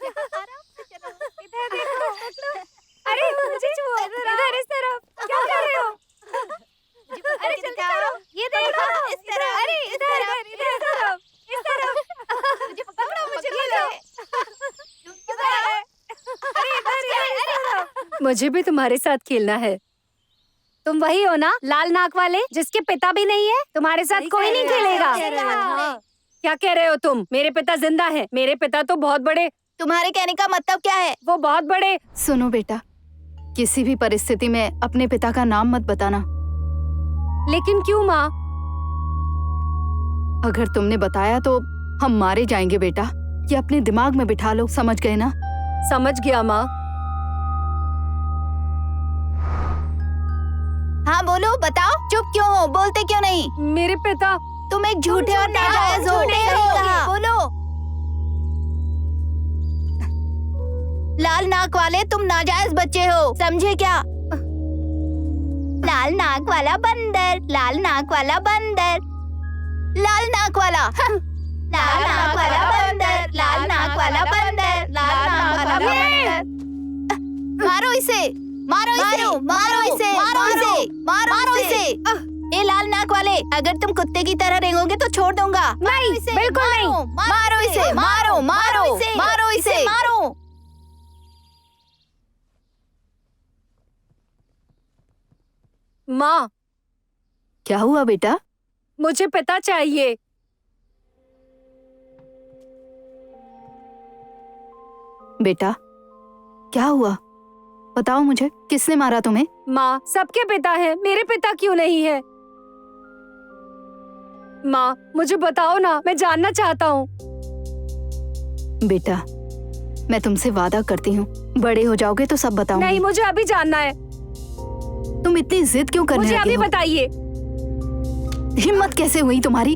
इधर देखो। अरे मुझे छुओ, इधर इस तरफ। क्या कर रहे हो? अरे जल्दी करो, ये देखो इस तरफ। अरे इधर इधर इस तरफ, इस तरफ। मुझे पकड़ो, मुझे पकड़ो। अरे इधर इस तरफ। मुझे भी तुम्हारे साथ खेलना है। तुम वही हो ना, लाल नाक वाले, जिसके पिता भी नहीं है? तुम्हारे साथ कोई नहीं खेलेगा। क्या कह रहे हो तुम? मेरे पिता जिंदा हैं। मेरे पिता तो बहुत बड़े। तुम्हारे कहने का मतलब क्या है? वो बहुत बड़े। सुनो बेटा, किसी भी परिस्थिति में अपने पिता का नाम मत बताना। लेकिन क्यों माँ? अगर तुमने बताया तो हम मारे जाएंगे बेटा। ये अपने दिमाग में बिठा लो, समझ गए ना? समझ गया माँ। हाँ बोलो, बताओ। चुप क्यों हो? बोलते क्यों नहीं? मेरे पिता। तुम एक झूठे और नाजायज हो। बोलो। लाल नाक वाले, तुम नाजायज बच्चे हो, समझे क्या? लाल नाक वाला बंदर, लाल नाक वाला बंदर, लाल नाक वाला, लाल नाक वाला बंदर, लाल नाक वाला बंदर, लाल नाक वाला बंदर। मारो इसे, मारो इसे, मारो इसे, मारो इसे, मारो इसे। ए लाल नाक वाले, अगर तुम कुत्ते की तरह रेंगोगे तो छोड़ दूंगा। नहीं, बिल्कुल नहीं। मारो इसे, मारो, मारो, मारो इसे, मारो। माँ, क्या हुआ बेटा? मुझे पिता चाहिए। बेटा क्या हुआ? बताओ मुझे, किसने मारा तुम्हें? माँ, सबके पिता हैं, मेरे पिता क्यों नहीं है? माँ, मुझे बताओ ना, मैं जानना चाहता हूँ। बेटा, मैं तुमसे वादा करती हूँ, बड़े हो जाओगे तो सब बताऊंगी। नहीं, मुझे अभी जानना है। तुम इतनी जिद क्यों करने मुझे लगे अभी हो? बताइए। हिम्मत कैसे हुई तुम्हारी?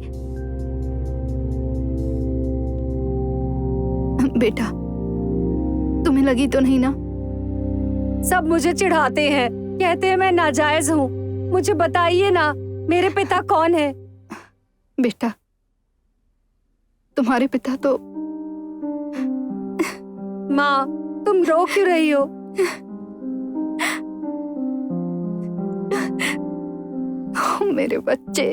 बेटा, तुम्हें लगी तो नहीं ना? सब मुझे चिढ़ाते हैं, कहते हैं मैं नाजायज हूँ। मुझे बताइए ना, मेरे पिता कौन है? बेटा, तुम्हारे पिता तो... माँ, तुम रो क्यों रही हो? मेरे बच्चे।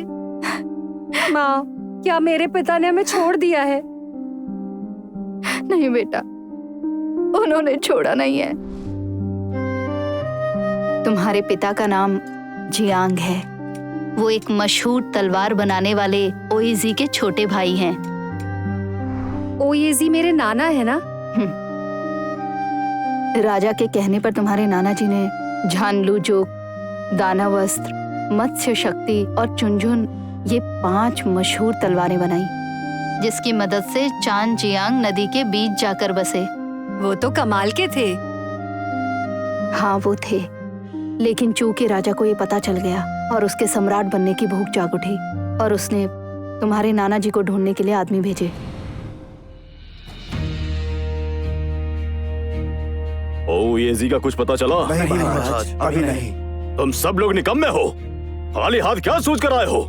माँ, क्या मेरे पिता ने हमें छोड़ दिया है? नहीं बेटा, उन्होंने छोड़ा नहीं है। तुम्हारे पिता का नाम जियांग है। वो एक मशहूर तलवार बनाने वाले ओइजी के छोटे भाई हैं। ओइजी मेरे नाना है ना? राजा के कहने पर तुम्हारे नाना जी ने झानलूजोक, दानावस्त्र, मत्स्य शक्ति और चुनझुन, ये 5 मशहूर तलवारें बनाई, जिसकी मदद से चान जियांग नदी के बीच जाकर बसे। वो तो कमाल के थे। हाँ वो थे, लेकिन चू के राजा को ये पता चल गया और उसके सम्राट बनने की भूख जाग उठी और उसने तुम्हारे नाना जी को ढूंढने के लिए आदमी भेजे। ओइजी का कुछ पता चला? नहीं महाराज, अभी नहीं। तुम सब लोग निकम्मे हो। खाली हाथ क्या सोच कर आए हो?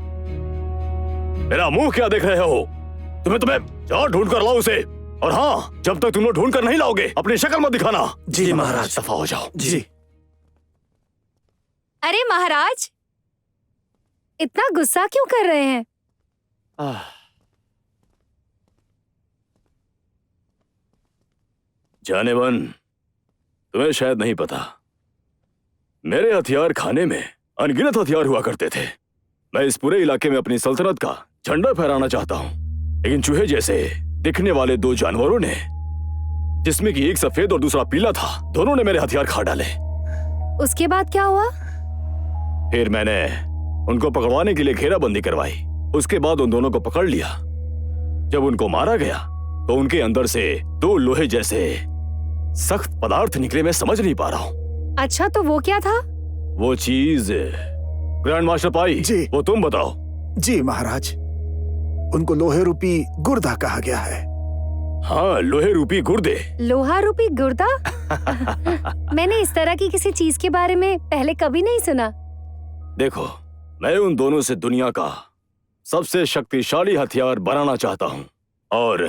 मेरा मुंह क्या देख रहे हो? तुम्हें जाओ ढूंढ कर लाओ उसे। और हाँ, जब तक तुम लोग ढूंढ कर नहीं लाओगे, अपनी शक्ल मत दिखाना। जी महाराज। दफा हो जाओ। जी। अरे महाराज, इतना गुस्सा क्यों कर रहे हैं? जानेवन, तुम्हें शायद नहीं पता, मेरे हथियार खाने में अनगिनत हथियार हुआ करते थे। मैं इस पूरे इलाके में अपनी सल्तनत का झंडा फहराना चाहता हूँ, लेकिन चूहे जैसे दिखने वाले 2 जानवरों ने, जिसमें कि एक सफेद और दूसरा पीला था, दोनों ने मेरे हथियार खा डाले। उसके बाद क्या हुआ? फिर मैंने उनको पकड़वाने के लिए घेराबंदी करवाई। उसके बाद उन दोनों को पकड़ लिया। जब उनको मारा गया तो उनके अंदर से 2 लोहे जैसे सख्त पदार्थ निकले। मैं समझ नहीं पा रहा हूँ। अच्छा, तो वो क्या था? वो चीज ग्रैंड मास्टर पाई जी। वो तुम बताओ। जी महाराज, उनको लोहे रूपी गुर्दा कहा गया है। हाँ, लोहे रूपी गुर्दे। लोहा रूपी गुर्दा? मैंने इस तरह की किसी चीज के बारे में पहले कभी नहीं सुना। देखो, मैं उन दोनों से दुनिया का सबसे शक्तिशाली हथियार बनाना चाहता हूँ, और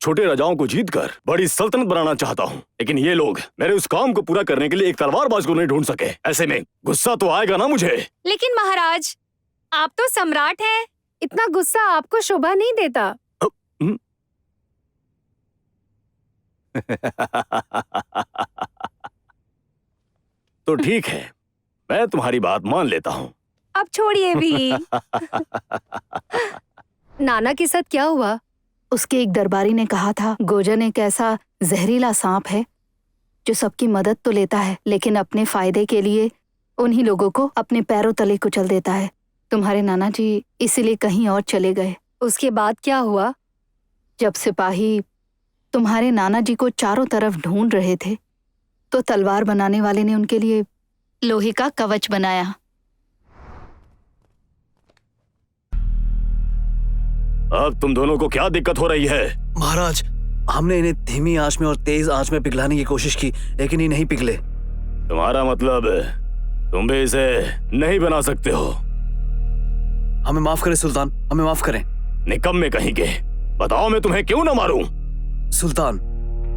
छोटे राजाओं को जीतकर बड़ी सल्तनत बनाना चाहता हूँ, लेकिन ये लोग मेरे उस काम को पूरा करने के लिए एक तलवारबाज को नहीं ढूंढ सके। ऐसे में गुस्सा तो आएगा ना मुझे। लेकिन महाराज, आप तो सम्राट हैं, इतना गुस्सा आपको शोभा नहीं देता। तो ठीक है, मैं तुम्हारी बात मान लेता हूँ। अब छोड़िए भी। नाना के साथ क्या हुआ? उसके एक दरबारी ने कहा था गोजन एक ऐसा जहरीला सांप है जो सबकी मदद तो लेता है, लेकिन अपने फायदे के लिए उन्हीं लोगों को अपने पैरों तले कुचल देता है। तुम्हारे नाना जी इसीलिए कहीं और चले गए। उसके बाद क्या हुआ? जब सिपाही तुम्हारे नाना जी को चारों तरफ ढूंढ रहे थे तो तलवार बनाने वाले ने उनके लिए लोहे का कवच बनाया। अब तुम दोनों को क्या दिक्कत हो रही है? महाराज, हमने इन्हें धीमी आंच में और तेज आंच में पिघलाने की कोशिश की, लेकिन ये नहीं पिघले। तुम्हारा मतलब तुम भी इसे नहीं बना सकते हो? हमें माफ करें सुल्तान, हमें माफ करें। निकम्मे कहीं के, बताओ मैं तुम्हें क्यों ना मारूं? सुल्तान,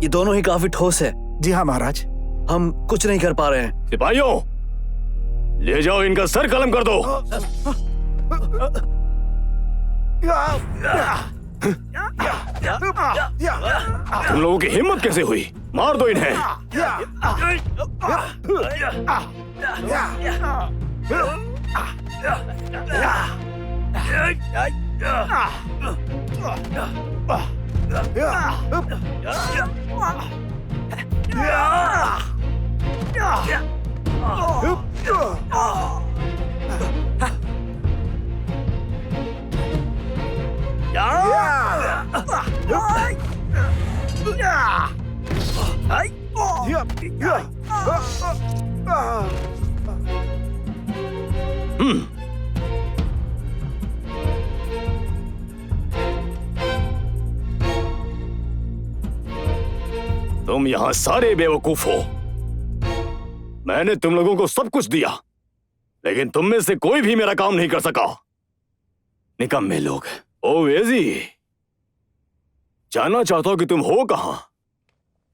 ये दोनों ही काफी ठोस है। जी हाँ महाराज। हम कुछ नहीं कर पा रहे हैं। सिपाहियों, ले जाओ, इनका सर कलम कर दो। तुम लोगों की हिम्मत कैसे हुई? मार दो इन्हें। तुम यहां सारे बेवकूफ हो। मैंने तुम लोगों को सब कुछ दिया, लेकिन तुम में से कोई भी मेरा काम नहीं कर सका। निकम्मे लोग। ओ वेजी, जानना चाहता हूं कि तुम हो कहां?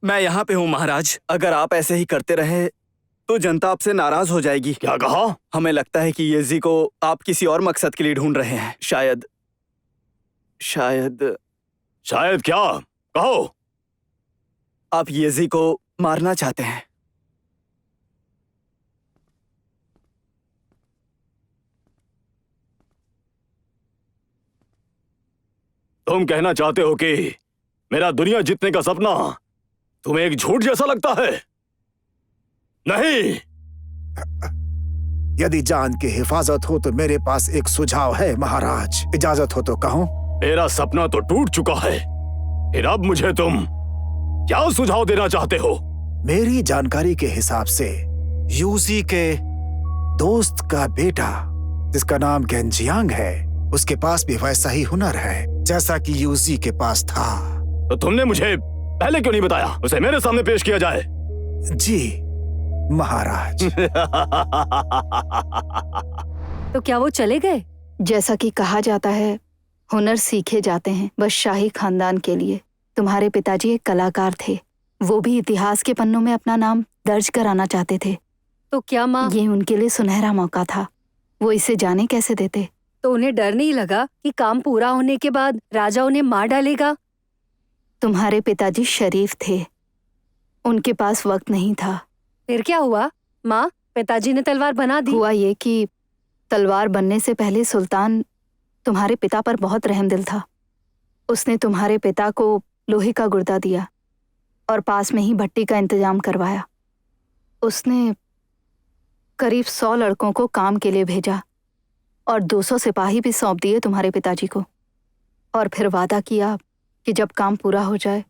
मैं यहाँ पे हूँ महाराज। अगर आप ऐसे ही करते रहे तो जनता आपसे नाराज हो जाएगी। क्या कहा? हमें लगता है कि येजी को आप किसी और मकसद के लिए ढूंढ रहे हैं। शायद क्या? कहो। आप येजी को मारना चाहते हैं। तुम कहना चाहते हो कि मेरा दुनिया जीतने का सपना तुम्हें एक झूठ जैसा लगता है? नहीं। यदि जान की हिफाजत हो तो मेरे पास एक सुझाव है महाराज, इजाजत हो तो कहूं? मेरा सपना तो टूट चुका है, फिर अब मुझे तुम क्या सुझाव देना चाहते हो? मेरी जानकारी के हिसाब से यूजी के दोस्त का बेटा, जिसका नाम गेंजियांग है, उसके पास भी वैसा ही हुनर है जैसा कि यूजी के पास था। तो तुमने मुझे पहले क्यों नहीं बताया? उसे मेरे सामने पेश किया जाए। जी महाराज। तो क्या वो चले गए? जैसा कि कहा जाता है, हुनर सीखे जाते हैं बस शाही खानदान के लिए। तुम्हारे पिताजी एक कलाकार थे, वो भी इतिहास के पन्नों में अपना नाम दर्ज कराना चाहते थे। तो क्या माँ, ये उनके लिए सुनहरा मौका था। वो इसे जाने कैसे देते? तो उन्हें डर नहीं लगा कि काम पूरा होने के बाद राजा उन्हें मार डालेगा? तुम्हारे पिताजी शरीफ थे, उनके पास वक्त नहीं था। फिर क्या हुआ माँ? पिताजी ने तलवार बना दी। हुआ ये कि तलवार बनने से पहले सुल्तान तुम्हारे पिता पर बहुत रहमदिल था। उसने तुम्हारे पिता को लोहे का गुर्दा दिया और पास में ही भट्टी का इंतजाम करवाया। उसने करीब 100 लड़कों को काम के लिए भेजा और 200 सिपाही भी सौंप दिए तुम्हारे पिताजी को, और फिर वादा किया कि जब काम पूरा हो जाए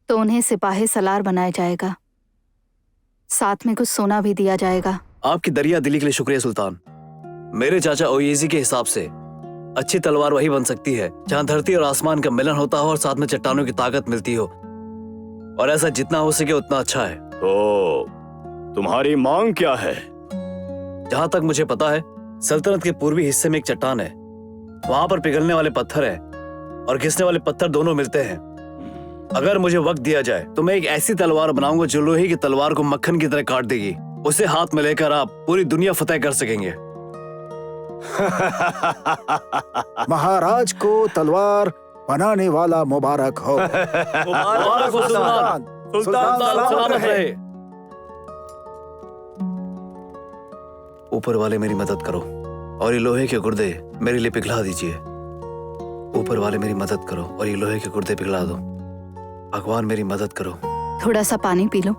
तो उन्हें सिपाही सलार बनाया जाएगा, साथ में कुछ सोना भी दिया जाएगा। आपकी दरिया दिली के लिए शुक्रिया सुल्तान। मेरे चाचा ओयेजी के हिसाब से अच्छी तलवार वही बन सकती है जहाँ धरती और आसमान का मिलन होता हो और साथ में चट्टानों की ताकत मिलती हो, और ऐसा जितना हो सके उतना अच्छा है। तो तुम्हारी मांग क्या है? जहाँ तक मुझे पता है, सल्तनत के पूर्वी हिस्से में एक चट्टान है, वहां पर पिघलने वाले पत्थर है और घिसने वाले पत्थर दोनों मिलते हैं। अगर मुझे वक्त दिया जाए तो मैं एक ऐसी तलवार बनाऊंगा जो लोहे की तलवार को मक्खन की तरह काट देगी। उसे हाथ में लेकर आप पूरी दुनिया फतेह कर सकेंगे। महाराज को तलवार बनाने वाला मुबारक हो। मुबारक हो सुल्तान। सुल्तान सलामत रहे। ऊपर वाले मेरी मदद करो और ये लोहे के गुर्दे मेरे लिए पिघला दीजिए। ऊपर वाले मेरी मदद करो और ये लोहे के गुर्दे पिघला दो। भगवान मेरी मदद करो। थोड़ा सा पानी पी लो।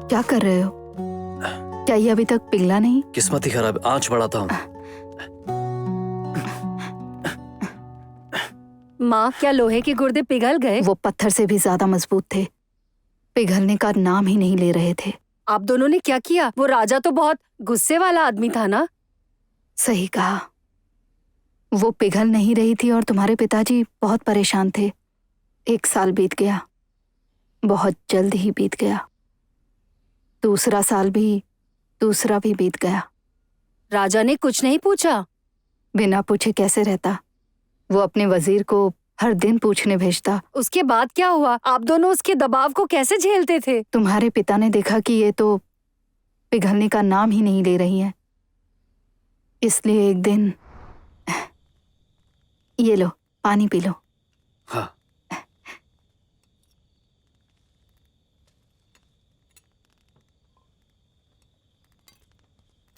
क्या कर रहे हो? क्या ये अभी तक पिघला नहीं? किस्मत ही खराब, आंच बढ़ाता हूँ। माँ, क्या लोहे के गुर्दे पिघल गए? वो पत्थर से भी ज्यादा मजबूत थे, पिघलने का नाम ही नहीं ले रहे थे। आप दोनों ने क्या किया? वो राजा तो बहुत गुस्से वाला आदमी था ना? सही कहा, वो पिघल नहीं रही थी और तुम्हारे पिताजी बहुत परेशान थे। 1 साल बीत गया, बहुत जल्द ही बीत गया। दूसरा साल भी, दूसरा भी बीत गया। राजा ने कुछ नहीं पूछा? बिना पूछे कैसे रहता? वो अपने वजीर को हर दिन पूछने भेजता। उसके बाद क्या हुआ? आप दोनों उसके दबाव को कैसे झेलते थे? तुम्हारे पिता ने देखा कि ये तो पिघलने का नाम ही नहीं ले रही है, इसलिए एक दिन, ये लो पानी पी लो। हाँ।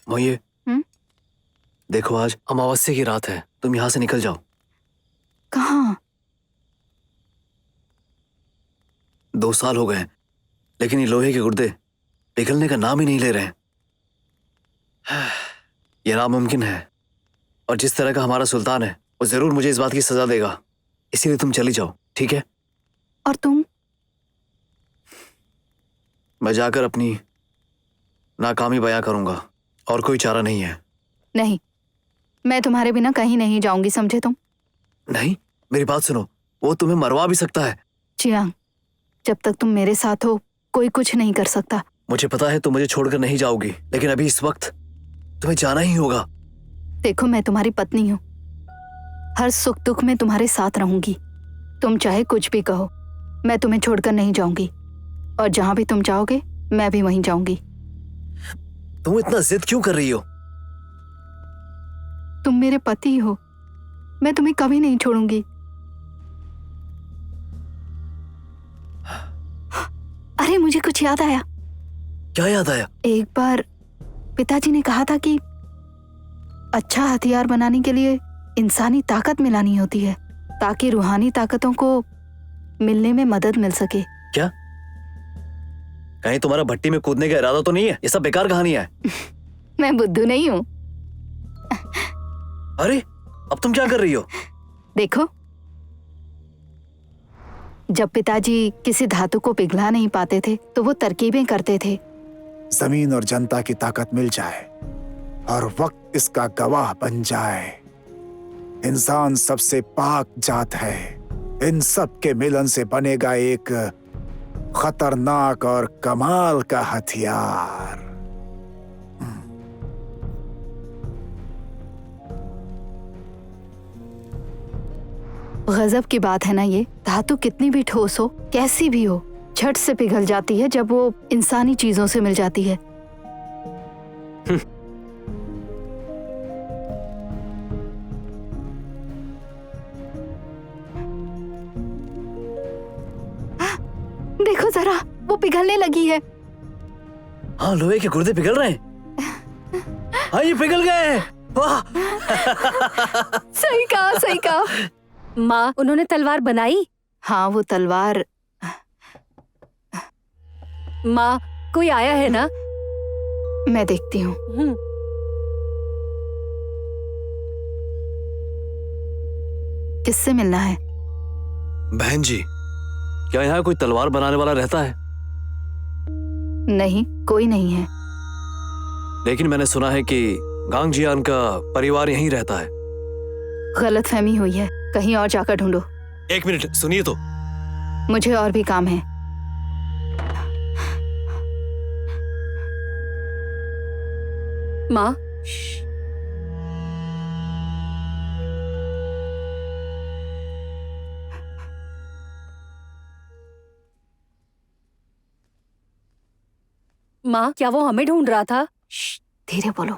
मोये, देखो आज अमावस्या की रात है, तुम यहाँ से निकल जाओ। कहाँ? 2 साल हो गए हैं, लेकिन ये लोहे के गुर्दे पिघलने का नाम ही नहीं ले रहे हैं। यह नामुमकिन है, और जिस तरह का हमारा सुल्तान है वो जरूर मुझे इस बात की सजा देगा, इसीलिए तुम चली जाओ, ठीक है? और तुम? मैं जाकर अपनी नाकामी बयां करूंगा, और कोई चारा नहीं है। नहीं, मैं तुम्हारे बिना कहीं नहीं जाऊंगी, समझे तुम? नहीं, मेरी बात सुनो, वो तुम्हें मरवा भी सकता है। जियांग, जब तक तुम मेरे साथ हो कोई कुछ नहीं कर सकता। मुझे पता है तुम मुझे छोड़कर नहीं जाओगी, लेकिन अभी इस वक्त तुम्हें जाना ही होगा। देखो, मैं तुम्हारी पत्नी हूँ, हर सुख दुख में तुम्हारे साथ रहूंगी। तुम चाहे कुछ भी कहो, मैं तुम्हें छोड़कर नहीं जाऊंगी, और जहां भी तुम जाओगे मैं भी वहीं जाऊंगी। तुम इतना जिद क्यों कर रही हो? तुम मेरे पति हो, मैं तुम्हें कभी नहीं छोड़ूंगी। अरे, मुझे कुछ याद आया। क्या याद आया? एक बार पिताजी ने कहा था कि अच्छा हथियार बनाने के लिए इंसानी ताकत मिलानी होती है, ताकि रूहानी ताकतों को मिलने में मदद मिल सके। क्या कहीं तुम्हारा भट्टी में कूदने का इरादा तो नहीं है? ये सब बेकार कहानियां है। मैं बुद्धू नहीं हूँ। अरे, अब तुम क्या कर रही हो? देखो, जब पिताजी किसी धातु को पिघला नहीं पाते थे तो वो तरकीबें करते थे। जमीन और जनता की ताकत मिल जाए और वक्त इसका गवाह बन जाए। इंसान सबसे पाक जात है, इन सब के मिलन से बनेगा एक खतरनाक और कमाल का हथियार। गजब की बात है ना ये। धातु कितनी भी ठोस हो, कैसी भी हो, झट से पिघल जाती है जब वो इंसानी चीजों से मिल जाती है। देखो जरा, वो पिघलने लगी है। हाँ, लोहे के गुर्दे पिघल रहे हैं। हाँ, ये पिघल गए। वाह! सही कहा, सही कहा। माँ, उन्होंने तलवार बनाई? हाँ, वो तलवार। माँ, कोई आया है ना? मैं देखती हूँ। किससे मिलना है? बहन जी, क्या यहाँ कोई तलवार बनाने वाला रहता है? नहीं, कोई नहीं है। लेकिन मैंने सुना है कि गांगजियान का परिवार यहीं रहता है। गलतफहमी हुई है, कहीं और जाकर ढूंढो। 1 मिनट सुनिए तो। मुझे और भी काम है। माँ, माँ, क्या वो हमें ढूंढ रहा था? श्श, धीरे बोलो।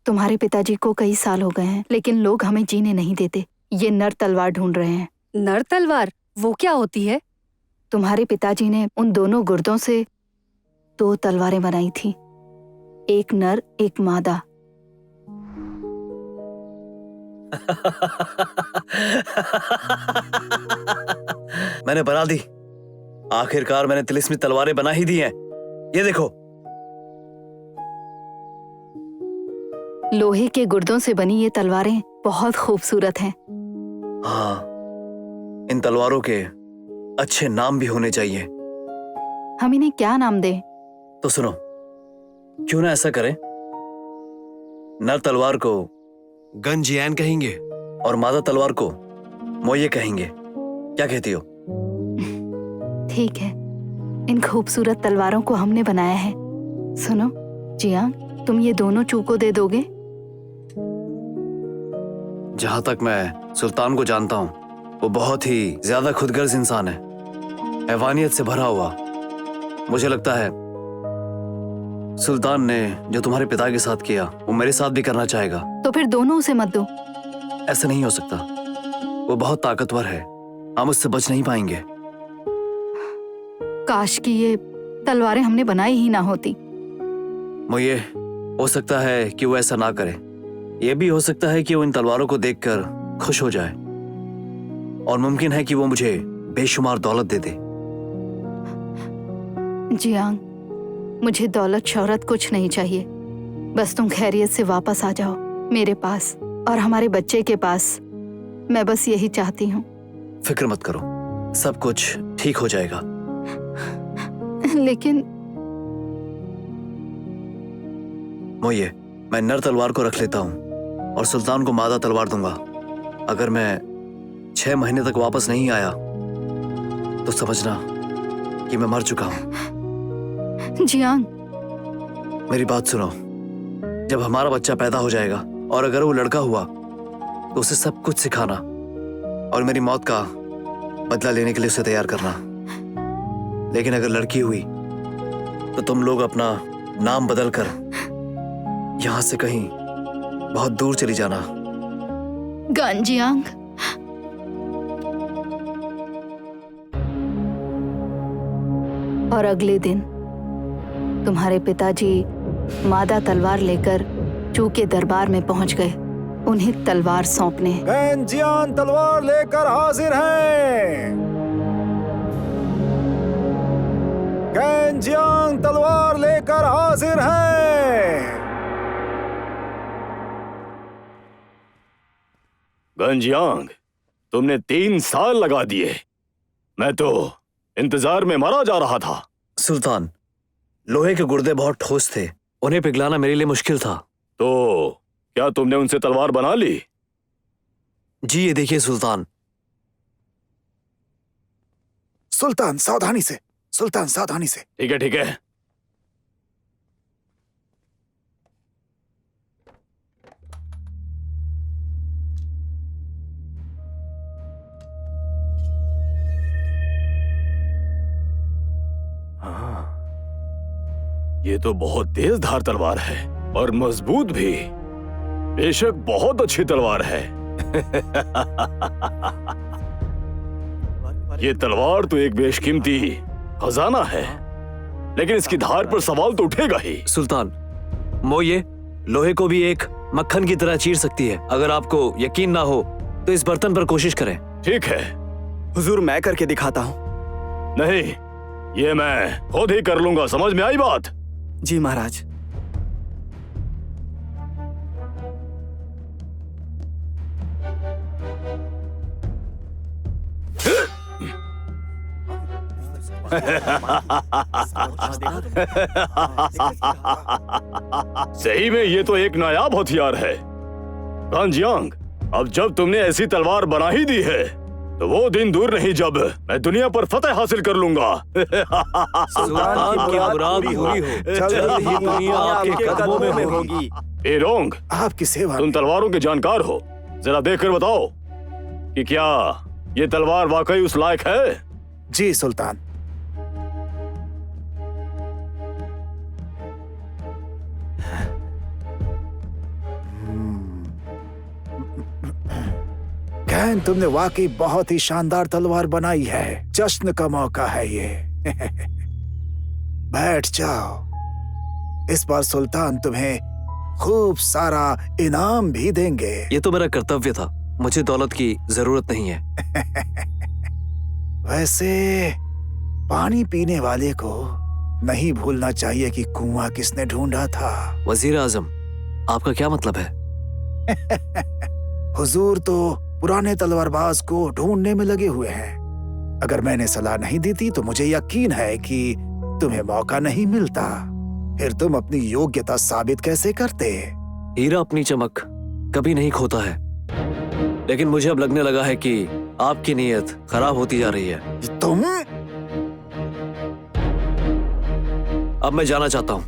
तुम्हारे पिताजी को कई साल हो गए हैं, लेकिन लोग हमें जीने नहीं देते। ये नर तलवार ढूंढ रहे हैं। नर तलवार? वो क्या होती है? तुम्हारे पिताजी ने उन दोनों गुर्दों से 2 तलवारें बनाई थी, एक नर एक मादा। मैंने बना दी। आखिरकार मैंने तिलिस्मी तलवारें बना ही दी हैं। ये देखो। लोहे के गुर्दों से बनी ये तलवारें बहुत खूबसूरत हैं। हाँ, इन तलवारों के अच्छे नाम भी होने चाहिए। हम इन्हें क्या नाम दें? तो सुनो, क्यों ना ऐसा करें, नर तलवार को गंजियान कहेंगे और मादा तलवार को मोये कहेंगे। क्या कहती हो? ठीक है, इन खूबसूरत तलवारों को हमने बनाया है। सुनो जियांग, तुम ये दोनों चूको दे दोगे? जहां तक मैं सुल्तान को जानता हूं, वो बहुत ही ज्यादा खुदगर्ज इंसान है, हैवानियत से भरा हुआ। मुझे लगता है सुल्तान ने जो तुम्हारे पिता के साथ किया, वो मेरे साथ भी करना चाहेगा। तो फिर दोनों उसे मत दो। ऐसा नहीं हो सकता, वो बहुत ताकतवर है, हम उससे बच नहीं पाएंगे। काश कि ये तलवारें हमने बनाई ही ना होती। मुझे हो सकता है कि वो ऐसा ना करे। ये भी हो सकता है कि वो इन तलवारों को देखकर खुश हो जाए, और मुमकिन है कि वो मुझे बेशुमार दौलत दे दे। जियांग, मुझे दौलत शोहरत कुछ नहीं चाहिए। बस तुम खैरियत से वापस आ जाओ मेरे पास और हमारे बच्चे के पास। मैं बस यही चाहती हूँ। फिक्र मत करो, सब कुछ ठीक हो जाएगा। लेकिन मोये, मैं नर तलवार को रख लेता हूँ और सुल्तान को मादा तलवार दूंगा। अगर मैं 6 महीने तक वापस नहीं आया तो समझना कि मैं मर चुका हूँ। जियांग, मेरी बात सुनो, जब हमारा बच्चा पैदा हो जाएगा और अगर वो लड़का हुआ तो उसे सब कुछ सिखाना और मेरी मौत का बदला लेने के लिए उसे तैयार करना। लेकिन अगर लड़की हुई तो तुम लोग अपना नाम बदलकर यहां से कहीं बहुत दूर चली जाना। गांजियांग, और अगले दिन तुम्हारे पिताजी मादा तलवार लेकर चू के दरबार में पहुंच गए, उन्हें तलवार सौंपने। गंजियान तलवार लेकर हाजिर हैं। गंजियान तलवार लेकर हाजिर हैं। गंजियांग, तुमने 3 साल लगा दिए। मैं तो इंतजार में मरा जा रहा था। सुल्तान, लोहे के गुर्दे बहुत ठोस थे, उन्हें पिघलाना मेरे लिए मुश्किल था। तो क्या तुमने उनसे तलवार बना ली? जी ये देखिए सुल्तान। सुल्तान सावधानी से, सुल्तान सावधानी से। ठीक है ठीक है। ये तो बहुत तेज धार तलवार है और मजबूत भी। बेशक बहुत अच्छी तलवार है। ये तलवार तो एक बेशकीमती खजाना है, लेकिन इसकी धार पर सवाल तो उठेगा ही। सुल्तान, मोये लोहे को भी एक मक्खन की तरह चीर सकती है। अगर आपको यकीन ना हो तो इस बर्तन पर कोशिश करें। ठीक है हुजूर, मैं करके दिखाता हूँ। नहीं, ये मैं खुद ही कर लूंगा। समझ में आई बात? जी महाराज। सही में ये तो एक नायाब हथियार है। गांजियांग, अब जब तुमने ऐसी तलवार बना ही दी है तो वो दिन दूर नहीं जब मैं दुनिया पर फतेह हासिल कर लूंगा। सुल्तान की मुराद पूरी हो, जल्द ही दुनिया आपके कदमों में होगी। ए रोंग, आपकी सेवा तुम में। तलवारों के जानकार हो, जरा देखकर बताओ कि क्या ये तलवार वाकई उस लायक है? जी सुल्तान, बहन, तुमने वाकई बहुत ही शानदार तलवार बनाई है। जश्न का मौका है ये। बैठ जाओ। इस बार सुल्तान तुम्हें खूब सारा इनाम भी देंगे। ये तो मेरा कर्तव्य था, मुझे दौलत की जरूरत नहीं है। वैसे पानी पीने वाले को नहीं भूलना चाहिए कि कुआं किसने ढूंढा था। वजीर आजम, आपका क्या मतलब है? हुजूर तो पुराने तलवारबाज को ढूंढने में लगे हुए हैं। अगर मैंने सलाह नहीं दी थी तो मुझे यकीन है कि तुम्हें मौका नहीं मिलता। फिर तुम अपनी योग्यता साबित कैसे करते? हीरा अपनी चमक कभी नहीं खोता है, लेकिन मुझे अब लगने लगा है कि आपकी नीयत खराब होती जा रही है। तुम? अब मैं जाना चाहता हूँ।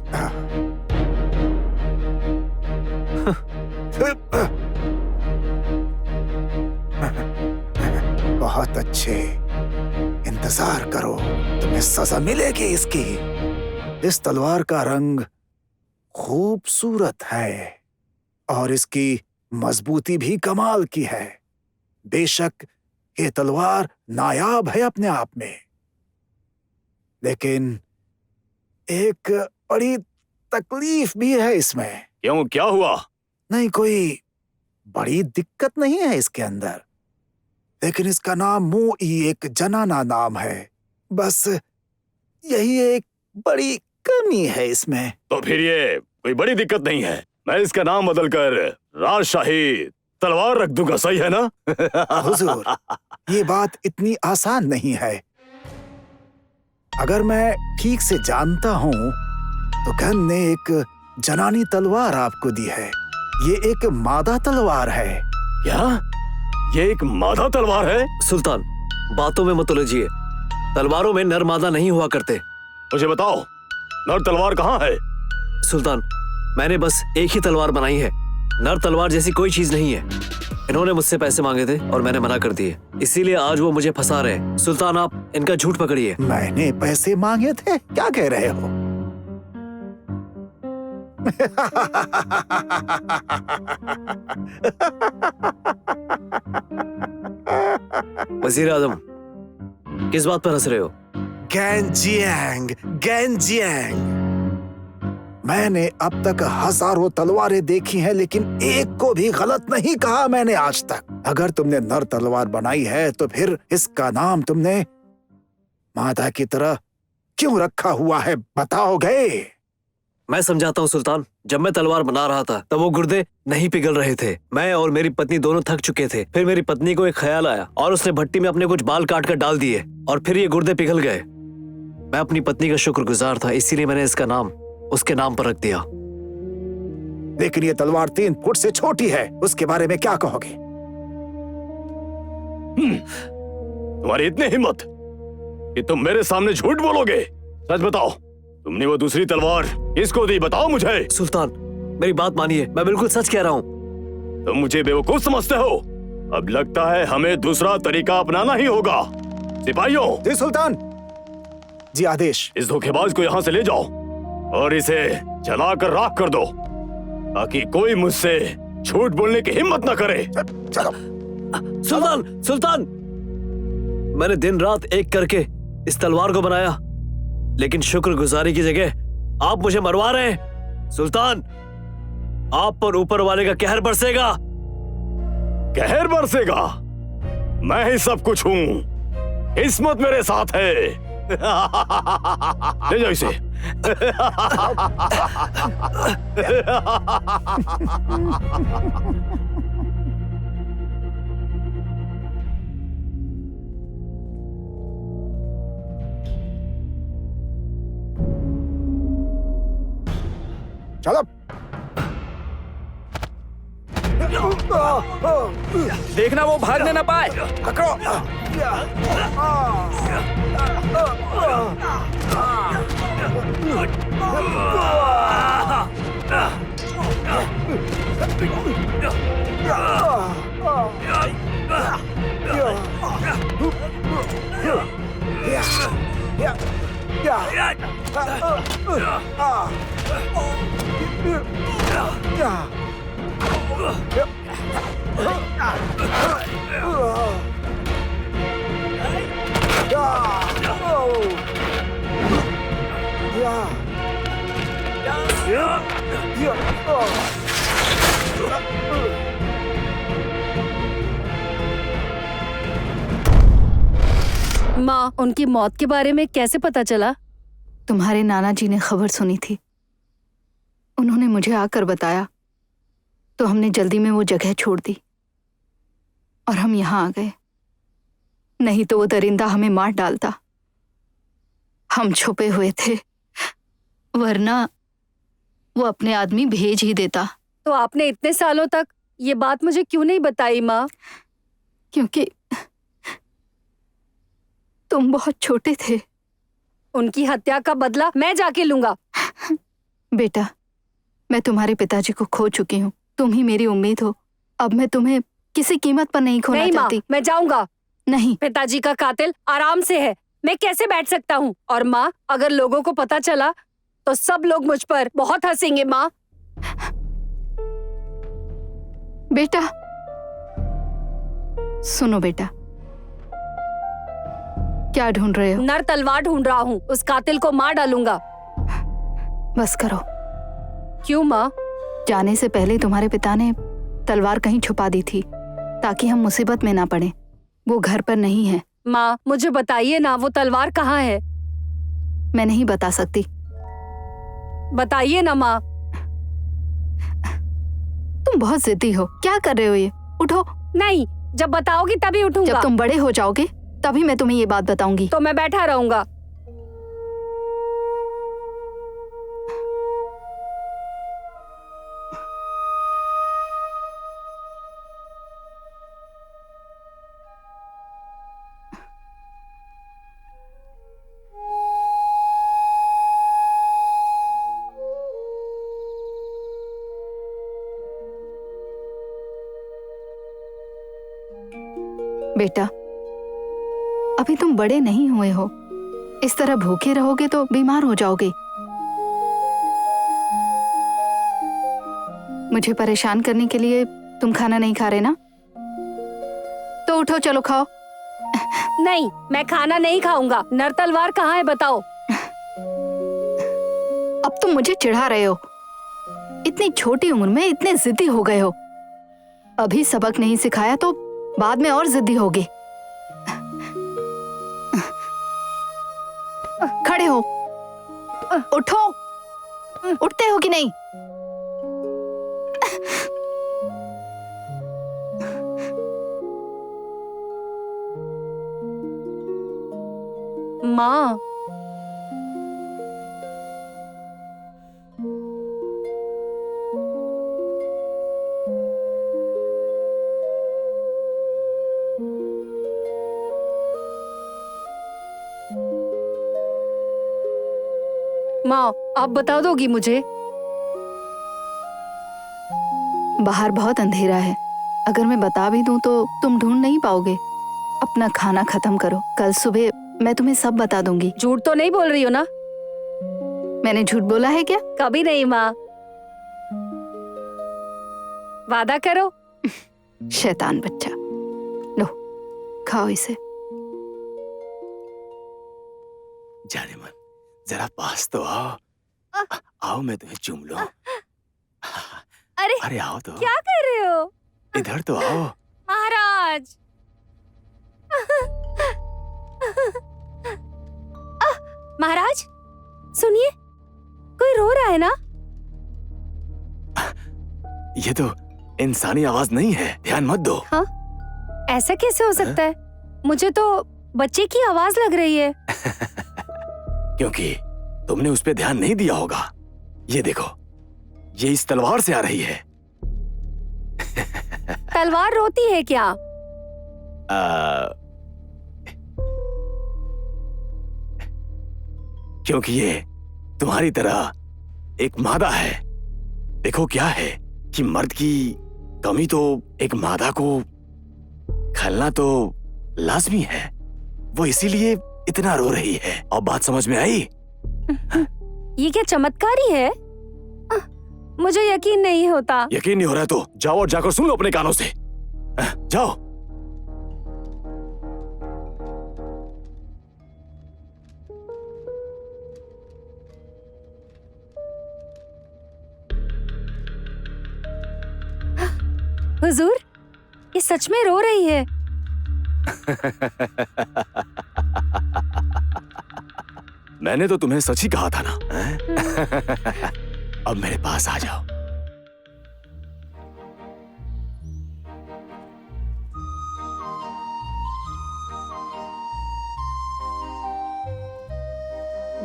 बहुत अच्छे, इंतजार करो, तुम्हें सजा मिलेगी इसकी। इस तलवार का रंग खूबसूरत है और इसकी मजबूती भी कमाल की है। बेशक ये तलवार नायाब है अपने आप में, लेकिन एक बड़ी तकलीफ भी है इसमें। क्यों, क्या हुआ? नहीं, कोई बड़ी दिक्कत नहीं है इसके अंदर, लेकिन इसका नाम मोई एक जनाना नाम है। बस यही एक बड़ी कमी है इसमें। तो फिर ये कोई बड़ी दिक्कत नहीं है। मैं इसका नाम बदलकर राजशाही तलवार रख दूंगा, सही है ना? हुजूर, ये बात इतनी आसान नहीं है। अगर मैं ठीक से जानता हूँ तो गन ने एक जनानी तलवार आपको दी है। ये एक मादा तलवार है। क्या ये एक मादा तलवार है? सुल्तान, बातों में मत उलझिए। तलवारों में नर मादा नहीं हुआ करते। मुझे बताओ, नर तलवार कहाँ है? सुल्तान, मैंने बस एक ही तलवार बनाई है। नर तलवार जैसी कोई चीज नहीं है। इन्होंने मुझसे पैसे मांगे थे और मैंने मना कर दिए, इसीलिए आज वो मुझे फंसा रहे हैं। सुल्तान, आप इनका झूठ पकड़िए। मैंने पैसे मांगे थे? क्या कह रहे हो? वजीर आजम, किस बात पर हंस रहे हो? गैंजियांग, गैंजियांग। मैंने अब तक हजारों तलवारें देखी हैं, लेकिन एक को भी गलत नहीं कहा मैंने आज तक। अगर तुमने नर तलवार बनाई है तो फिर इसका नाम तुमने मादा की तरह क्यों रखा हुआ है, बताओगे? मैं समझाता हूँ सुल्तान। जब मैं तलवार बना रहा था तब वो गुर्दे नहीं पिघल रहे थे। मैं और मेरी पत्नी दोनों थक चुके थे। फिर मेरी पत्नी को एक ख्याल आया और उसने भट्टी में अपने कुछ बाल काट कर डाल दिए और फिर ये गुर्दे पिघल गए। मैं अपनी पत्नी का शुक्रगुजार था, इसीलिए मैंने इसका नाम उसके नाम पर रख दिया। लेकिन ये तलवार 3 फुट से छोटी है, उसके बारे में क्या कहोगे? तुम्हारी इतनी हिम्मत कि तुम मेरे सामने झूठ बोलोगे? सच बताओ, तुमने वो दूसरी तलवार किसको दी, बताओ मुझे। सुल्तान, मेरी बात मानिए, मैं बिल्कुल सच कह रहा हूँ। तुम मुझे बेवकूफ समझते हो? अब लगता है हमें दूसरा तरीका अपनाना ही होगा। सिपाहियों! जी सुल्तान। जी, आदेश। इस धोखेबाज को यहाँ से ले जाओ और इसे जलाकर राख कर दो, ताकि कोई मुझसे झूठ बोलने की हिम्मत न करे। चलो। सुल्तान, सुल्तान, मैंने दिन रात एक करके इस तलवार को बनाया, लेकिन शुक्रगुजारी की जगह आप मुझे मरवा रहे हैं। सुल्तान, आप पर ऊपर वाले का कहर बरसेगा। कहर बरसेगा? मैं ही सब कुछ हूँ, किस्मत मेरे साथ है। ले जाओ इसे। चलो। देखना वो भागने ना पाए। पकड़ो। माँ, उनकी मौत के बारे में कैसे पता चला? तुम्हारे नाना जी ने खबर सुनी थी, उन्होंने मुझे आकर बताया, तो हमने जल्दी में वो जगह छोड़ दी और हम यहाँ आ गए। नहीं तो वो दरिंदा हमें मार डालता। हम छुपे हुए थे, वरना वो अपने आदमी भेज ही देता। तो आपने इतने सालों तक ये बात मुझे क्यों नहीं बताई माँ? क्योंकि तुम बहुत छोटे थे। उनकी हत्या का बदला मैं जाके लूंगा। बेटा, मैं तुम्हारे पिताजी को खो चुकी हूँ, तुम ही मेरी उम्मीद हो। अब मैं तुम्हें किसी कीमत पर नहीं खोना नहीं माँ, चाहती। मैं जाऊंगा। नहीं, पिताजी का कातिल आराम से है, मैं कैसे बैठ सकता हूँ? और माँ, अगर लोगों को पता चला तो सब लोग मुझ पर बहुत हंसेंगे माँ। बेटा सुनो बेटा, क्या ढूंढ रहे हो? नर तलवार ढूंढ रहा हूँ, उस कातिल को मार डालूंगा। बस करो। क्यों माँ? जाने से पहले तुम्हारे पिता ने तलवार कहीं छुपा दी थी ताकि हम मुसीबत में ना पड़े। वो घर पर नहीं है। माँ, मुझे बताइए ना, वो तलवार कहाँ है? मैं नहीं बता सकती। बताइए ना माँ। तुम बहुत जिद्दी हो। क्या कर रहे हो ये? उठो। नहीं, जब बताओगी तभी उठूंगा। जब तुम बड़े हो जाओगे तभी मैं तुम्हें ये बात बताऊंगी। तो मैं बैठा रहूंगा। बेटा, अभी तुम बड़े नहीं हुए हो। इस तरह भूखे रहोगे तो बीमार हो जाओगे। मुझे परेशान करने के लिए तुम खाना नहीं खा रहे ना? तो उठो, चलो खाओ। नहीं, मैं खाना नहीं खाऊंगा। नर तलवार कहाँ है बताओ। अब तुम मुझे चिढ़ा रहे हो। इतनी छोटी उम्र में इतने जिद्दी हो गए हो। अभी सबक नहीं सिखाया तो बाद में और जिद्दी होगे। खड़े हो, उठो। उठते हो कि नहीं? माँ, माँ, आप बता दोगी मुझे? बाहर बहुत अंधेरा है। अगर मैं बता भी दूं तो तुम ढूंढ नहीं पाओगे। अपना खाना खत्म करो, कल सुबह मैं तुम्हें सब बता दूंगी। झूठ तो नहीं बोल रही हो ना? मैंने झूठ बोला है क्या? कभी नहीं माँ। वादा करो। शैतान बच्चा। लो, खाओ इसे। जाने मन, जरा पास तो आओ। आओ, मैं तुम्हें चूम लूं। अरे अरे आओ तो। क्या कर रहे हो? इधर तो आओ। महाराज। महाराज, सुनिए, कोई रो रहा है ना? ये तो इंसानी आवाज नहीं है, ध्यान मत दो। हाँ, ऐसा कैसे हो सकता है? मुझे तो बच्चे की आवाज लग रही है। क्योंकि तुमने उस पे ध्यान नहीं दिया होगा। ये देखो, ये इस तलवार से आ रही है। तलवार रोती है क्या? क्योंकि ये तुम्हारी तरह एक मादा है। देखो क्या है कि मर्द की कमी तो एक मादा को खलना तो लाजमी है। वो इसीलिए इतना रो रही है। अब बात समझ में आई? ये क्या चमत्कारी है? मुझे यकीन नहीं होता। यकीन नहीं हो रहा तो जाओ और जाकर सुन लो अपने कानों से। जाओ। हुजूर, ये सच में रो रही है। मैंने तो तुम्हें सच ही कहा था ना। अब मेरे पास आ जाओ।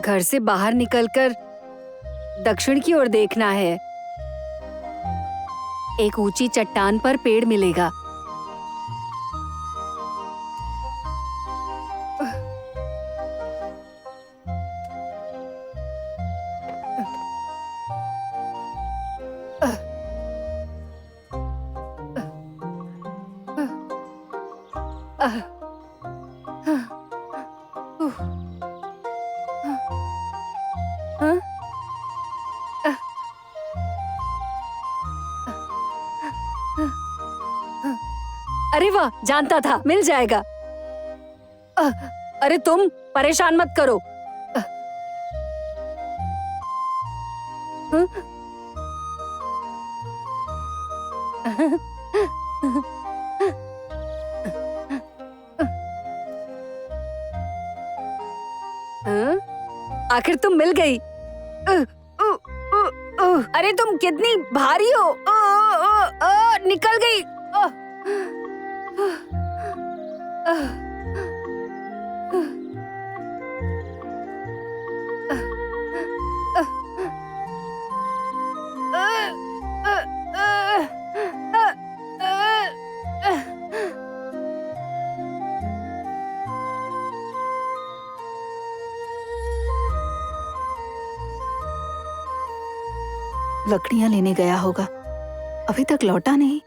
घर से बाहर निकलकर दक्षिण की ओर देखना है। एक ऊंची चट्टान पर पेड़ मिलेगा। अरे वाह, जानता था मिल जाएगा। अरे तुम परेशान मत करो। आखिर तुम मिल गई। अरे तुम कितनी भारी हो। निकल गई। लकड़ियां लेने गया होगा, अभी तक लौटा नहीं।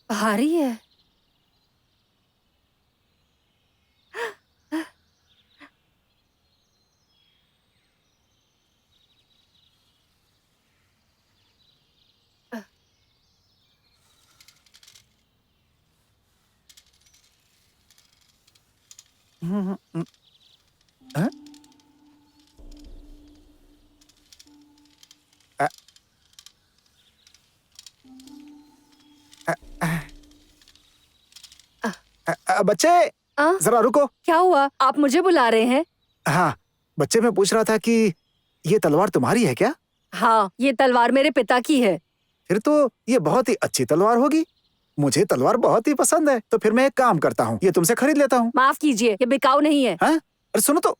भारी है। बच्चे जरा रुको। क्या हुआ? आप मुझे बुला रहे हैं? हाँ बच्चे, मैं पूछ रहा था कि ये तलवार तुम्हारी है क्या? हाँ, ये तलवार मेरे पिता की है। फिर तो ये बहुत ही अच्छी तलवार होगी। मुझे तलवार बहुत ही पसंद है, तो फिर मैं एक काम करता हूँ, ये तुमसे खरीद लेता हूँ। माफ कीजिए, ये बिकाऊ नहीं है। हाँ? अरे सुनो तो।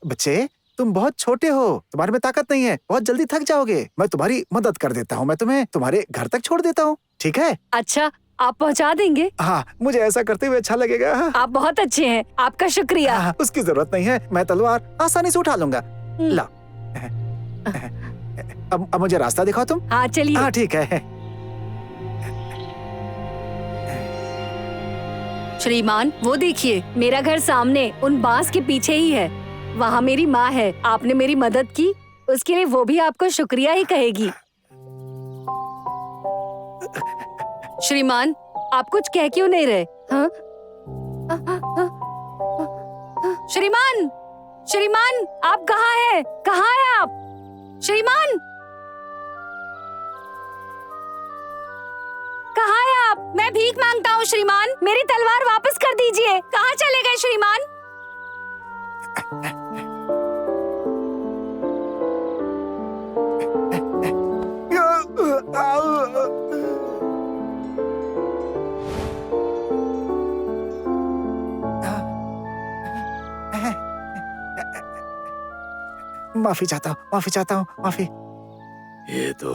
बच्चे, तुम बहुत छोटे हो, तुम्हारे में ताकत नहीं है, बहुत जल्दी थक जाओगे। मैं तुम्हारी मदद कर देता हूँ, मैं तुम्हें तुम्हारे घर तक छोड़ देता हूँ, ठीक है? अच्छा, आप पहुंचा देंगे? हाँ, मुझे ऐसा करते हुए अच्छा लगेगा। आप बहुत अच्छे हैं, आपका शुक्रिया। हाँ, उसकी जरूरत नहीं है, मैं तलवार आसानी से उठा लूंगा। ला। अब मुझे रास्ता दिखाओ तुम। हाँ चलिए। हाँ ठीक है। श्रीमान, वो देखिए, मेरा घर सामने उन बांस के पीछे ही है। वहाँ मेरी माँ है। आपने मेरी मदद की, उसके लिए वो भी आपको शुक्रिया ही कहेगी। श्रीमान, आप कुछ कह क्यों नहीं रहे? हाँ? श्रीमान, श्रीमान, आप कहाँ हैं? कहाँ हैं आप? श्रीमान, कहाँ हैं आप? मैं भीख मांगता हूँ श्रीमान, मेरी तलवार वापस कर दीजिए। कहाँ चले गए श्रीमान? माफी चाहता हूँ, माफी चाहता हूँ, माफी। ये तो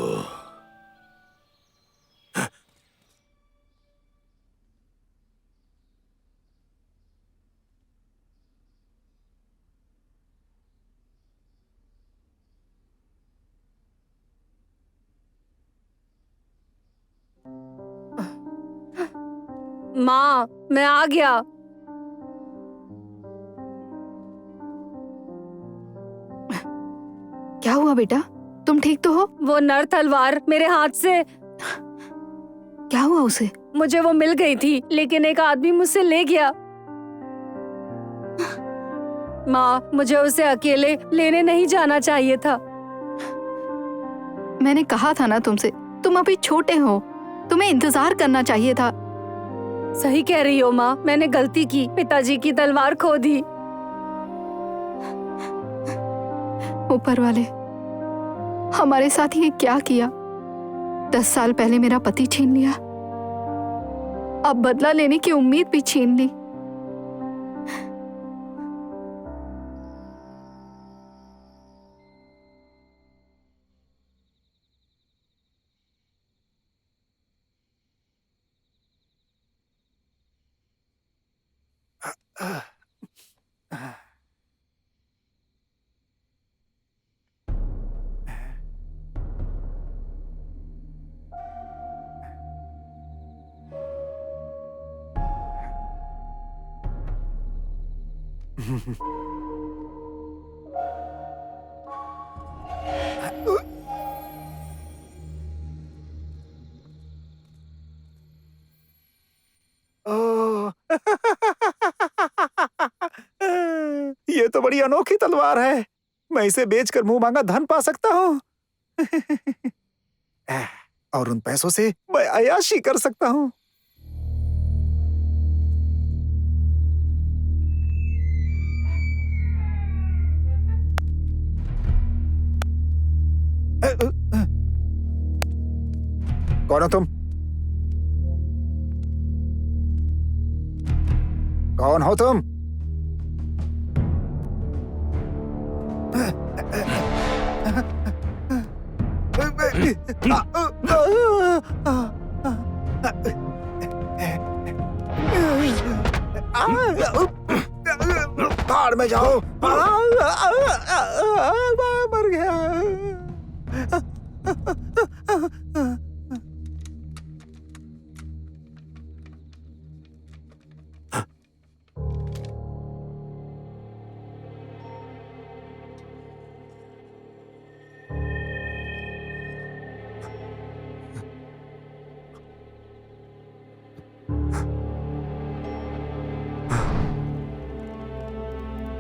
माँ, मैं आ गया। क्या हुआ बेटा, तुम ठीक तो हो? वो नर तलवार मेरे हाथ से, क्या हुआ उसे? मुझे वो मिल गई थी, लेकिन एक आदमी मुझसे ले गया। माँ, मुझे उसे अकेले लेने नहीं जाना चाहिए था। मैंने कहा था ना तुमसे, तुम अभी छोटे हो, तुम्हें इंतजार करना चाहिए था। सही कह रही हो माँ, मैंने गलती की, पिताजी की तलवार खो दी। ऊपर वाले, हमारे साथ ये क्या किया? 10 साल पहले मेरा पति छीन लिया, अब बदला लेने की उम्मीद भी छीन ली। ओह, ये तो बड़ी अनोखी तलवार है। मैं इसे बेचकर मुंह मांगा धन पा सकता हूँ। और उन पैसों से मैं अय्याशी कर सकता हूँ। कौन हो तुम? कौन हो तुम? भाड़ में जाओ। मर गया।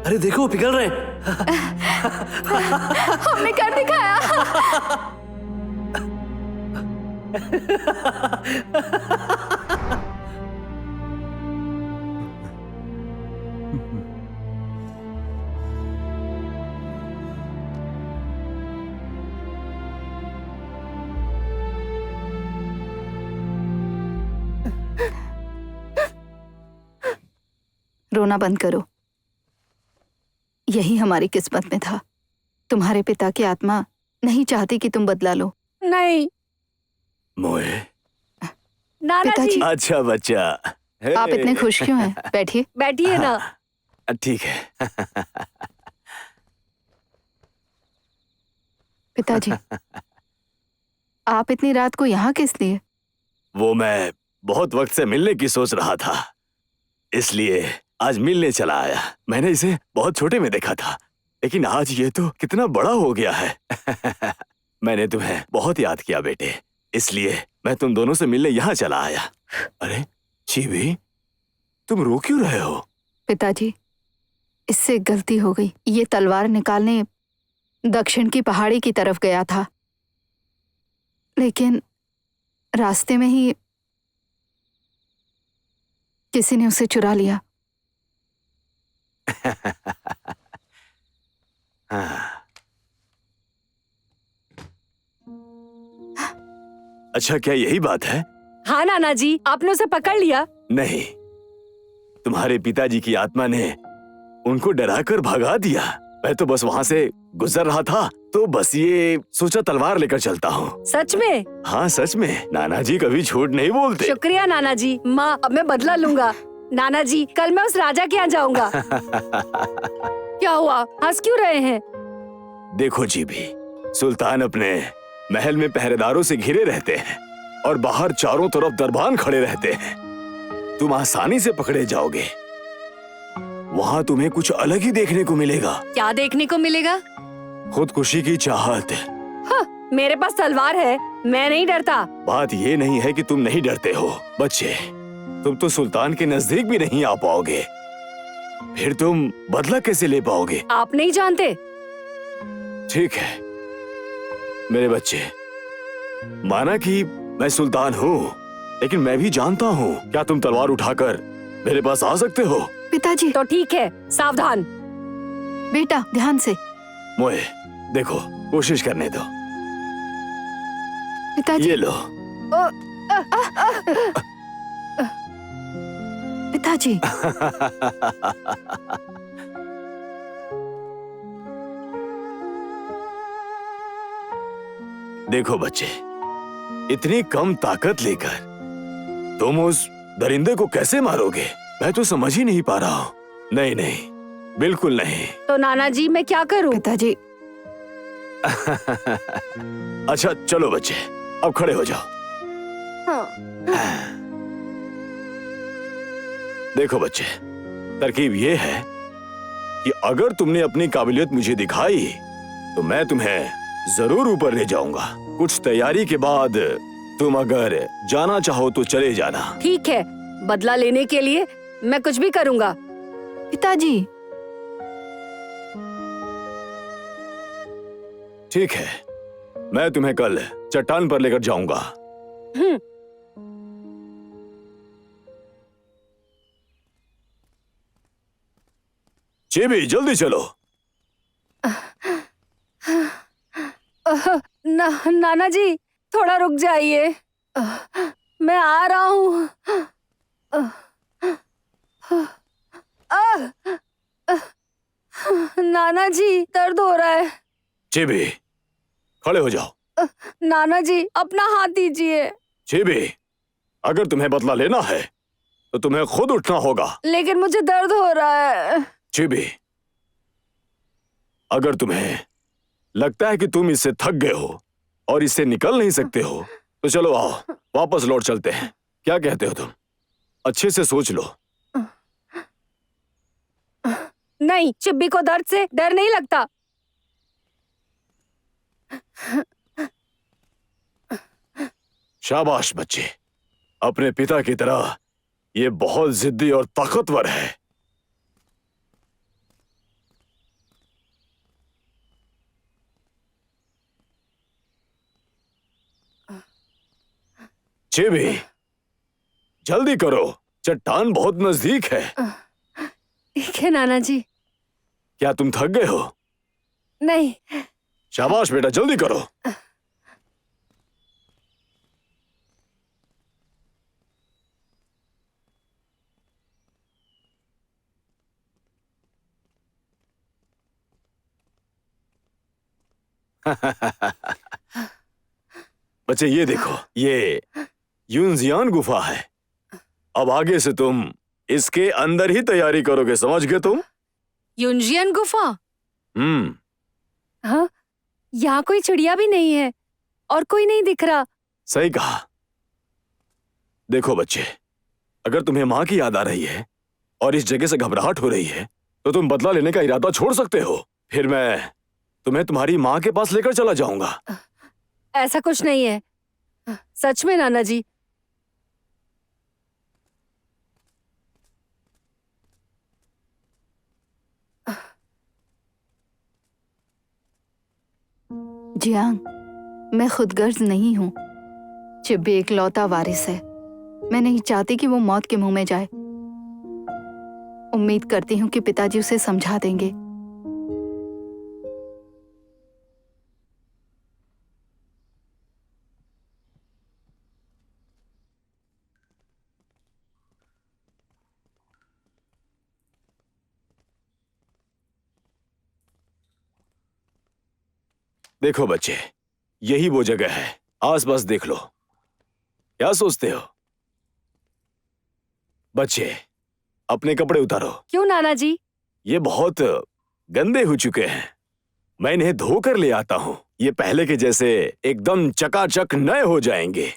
अरे देखो, पिघल रहे हैं। हमने कर दिखाया। रोना बंद करो। यही हमारी किस्मत में था। तुम्हारे पिता की आत्मा नहीं चाहती कि तुम बदला लो। नहीं मोए, नाना पिताजी। जी, अच्छा बच्चा। आप इतने खुश क्यों हैं? बैठिए। बैठिए ना। ठीक है। पिताजी, आप इतनी रात को यहाँ किस लिए? वो मैं बहुत वक्त से मिलने की सोच रहा था, इसलिए आज मिलने चला आया। मैंने इसे बहुत छोटे में देखा था, लेकिन आज ये तो कितना बड़ा हो गया है। मैंने तुम्हें बहुत याद किया बेटे, इसलिए मैं तुम दोनों से मिलने यहाँ चला आया। अरे चीवी, तुम रो क्यों रहे हो? पिताजी, इससे गलती हो गई। ये तलवार निकालने दक्षिण की पहाड़ी की तरफ गया था, लेकिन रास्ते में ही किसी ने उसे चुरा लिया। अच्छा, क्या यही बात है? हाँ नाना जी, आपने उसे पकड़ लिया? नहीं, तुम्हारे पिताजी की आत्मा ने उनको डराकर भगा दिया। मैं तो बस वहां से गुजर रहा था तो बस ये सोचा तलवार लेकर चलता हूँ। सच में? हाँ सच में, नाना जी कभी झूठ नहीं बोलते। शुक्रिया नाना जी। माँ अब मैं बदला लूंगा। नाना जी कल मैं उस राजा के यहाँ जाऊंगा। क्या हुआ, हंस क्यों रहे हैं? देखो जी भी, सुल्तान अपने महल में पहरेदारों से घिरे रहते हैं और बाहर चारों तरफ दरबान खड़े रहते हैं। तुम आसानी से पकड़े जाओगे। वहाँ तुम्हें कुछ अलग ही देखने को मिलेगा। क्या देखने को मिलेगा? खुदकुशी की चाहत। हाँ, मेरे पास तलवार है, मैं नहीं डरता। बात ये नहीं है कि तुम नहीं डरते हो बच्चे, तुम तो सुल्तान के नजदीक भी नहीं आ पाओगे। फिर तुम बदला कैसे ले पाओगे? आप नहीं जानते। ठीक है मेरे बच्चे, माना कि मैं सुल्तान हूँ, लेकिन मैं भी जानता हूँ। क्या तुम तलवार उठाकर मेरे पास आ सकते हो? पिताजी। तो ठीक है, सावधान। बेटा ध्यान से। मोए देखो, कोशिश करने दो। पिताजी। ये लो। पिताजी। देखो बच्चे, इतनी कम ताकत लेकर तुम उस दरिंदे को कैसे मारोगे? मैं तो समझ ही नहीं पा रहा हूँ। नहीं नहीं, बिल्कुल नहीं। तो नाना जी मैं क्या करूँ? पिताजी। अच्छा चलो बच्चे, अब खड़े हो जाओ। हाँ। देखो बच्चे, तरकीब ये है कि अगर तुमने अपनी काबिलियत मुझे दिखाई तो मैं तुम्हें जरूर ऊपर ले जाऊंगा। कुछ तैयारी के बाद तुम अगर जाना चाहो तो चले जाना। ठीक है, बदला लेने के लिए मैं कुछ भी करूँगा। पिताजी। ठीक है, मैं तुम्हें कल चट्टान पर लेकर जाऊंगा। चेबी जल्दी चलो। नाना जी थोड़ा रुक जाइए, मैं आ रहा हूँ। नाना जी दर्द हो रहा है। चेबी खड़े हो जाओ। नाना जी अपना हाथ दीजिए। चेबी, अगर तुम्हें बदला लेना है तो तुम्हें खुद उठना होगा। लेकिन मुझे दर्द हो रहा है। चेबी, अगर तुम्हें लगता है कि तुम इससे थक गए हो और इससे निकल नहीं सकते हो तो चलो आओ, वापस लौट चलते हैं। क्या कहते हो तुम? अच्छे से सोच लो। नहीं, चिब्बी को दर्द से डर नहीं लगता। शाबाश बच्चे, अपने पिता की तरह ये बहुत जिद्दी और ताकतवर है। चिबी जल्दी करो, चट्टान बहुत नजदीक है। ठीक है नाना जी। क्या तुम थक गए हो? नहीं। शाबाश बेटा, जल्दी करो। बच्चे ये देखो, ये यूनजियान गुफा है। अब आगे से तुम इसके अंदर ही तैयारी करोगे, समझ गए तुम? यूनजियन गुफा? हाँ, यहाँ कोई चिड़िया भी नहीं है और कोई नहीं दिख रहा। सही कहा। देखो बच्चे, अगर तुम्हें माँ की याद आ रही है और इस जगह से घबराहट हो रही है तो तुम बदला लेने का इरादा छोड़ सकते हो। फिर मैं तुम्हें तुम्हारी माँ के पास लेकर चला जाऊंगा। ऐसा कुछ नहीं है, सच में नाना जी। जियांग, मैं खुदगर्ज नहीं हूँ। चिब्बी एक लौता वारिस है। मैं नहीं चाहती कि वो मौत के मुंह में जाए। उम्मीद करती हूँ कि पिताजी उसे समझा देंगे। देखो बच्चे, यही वो जगह है, आसपास देख लो। क्या सोचते हो? बच्चे, अपने कपड़े उतारो। क्यों नाना जी? ये बहुत गंदे हो चुके हैं, मैं इन्हें धोकर ले आता हूँ। ये पहले के जैसे एकदम चकाचक नए हो जाएंगे।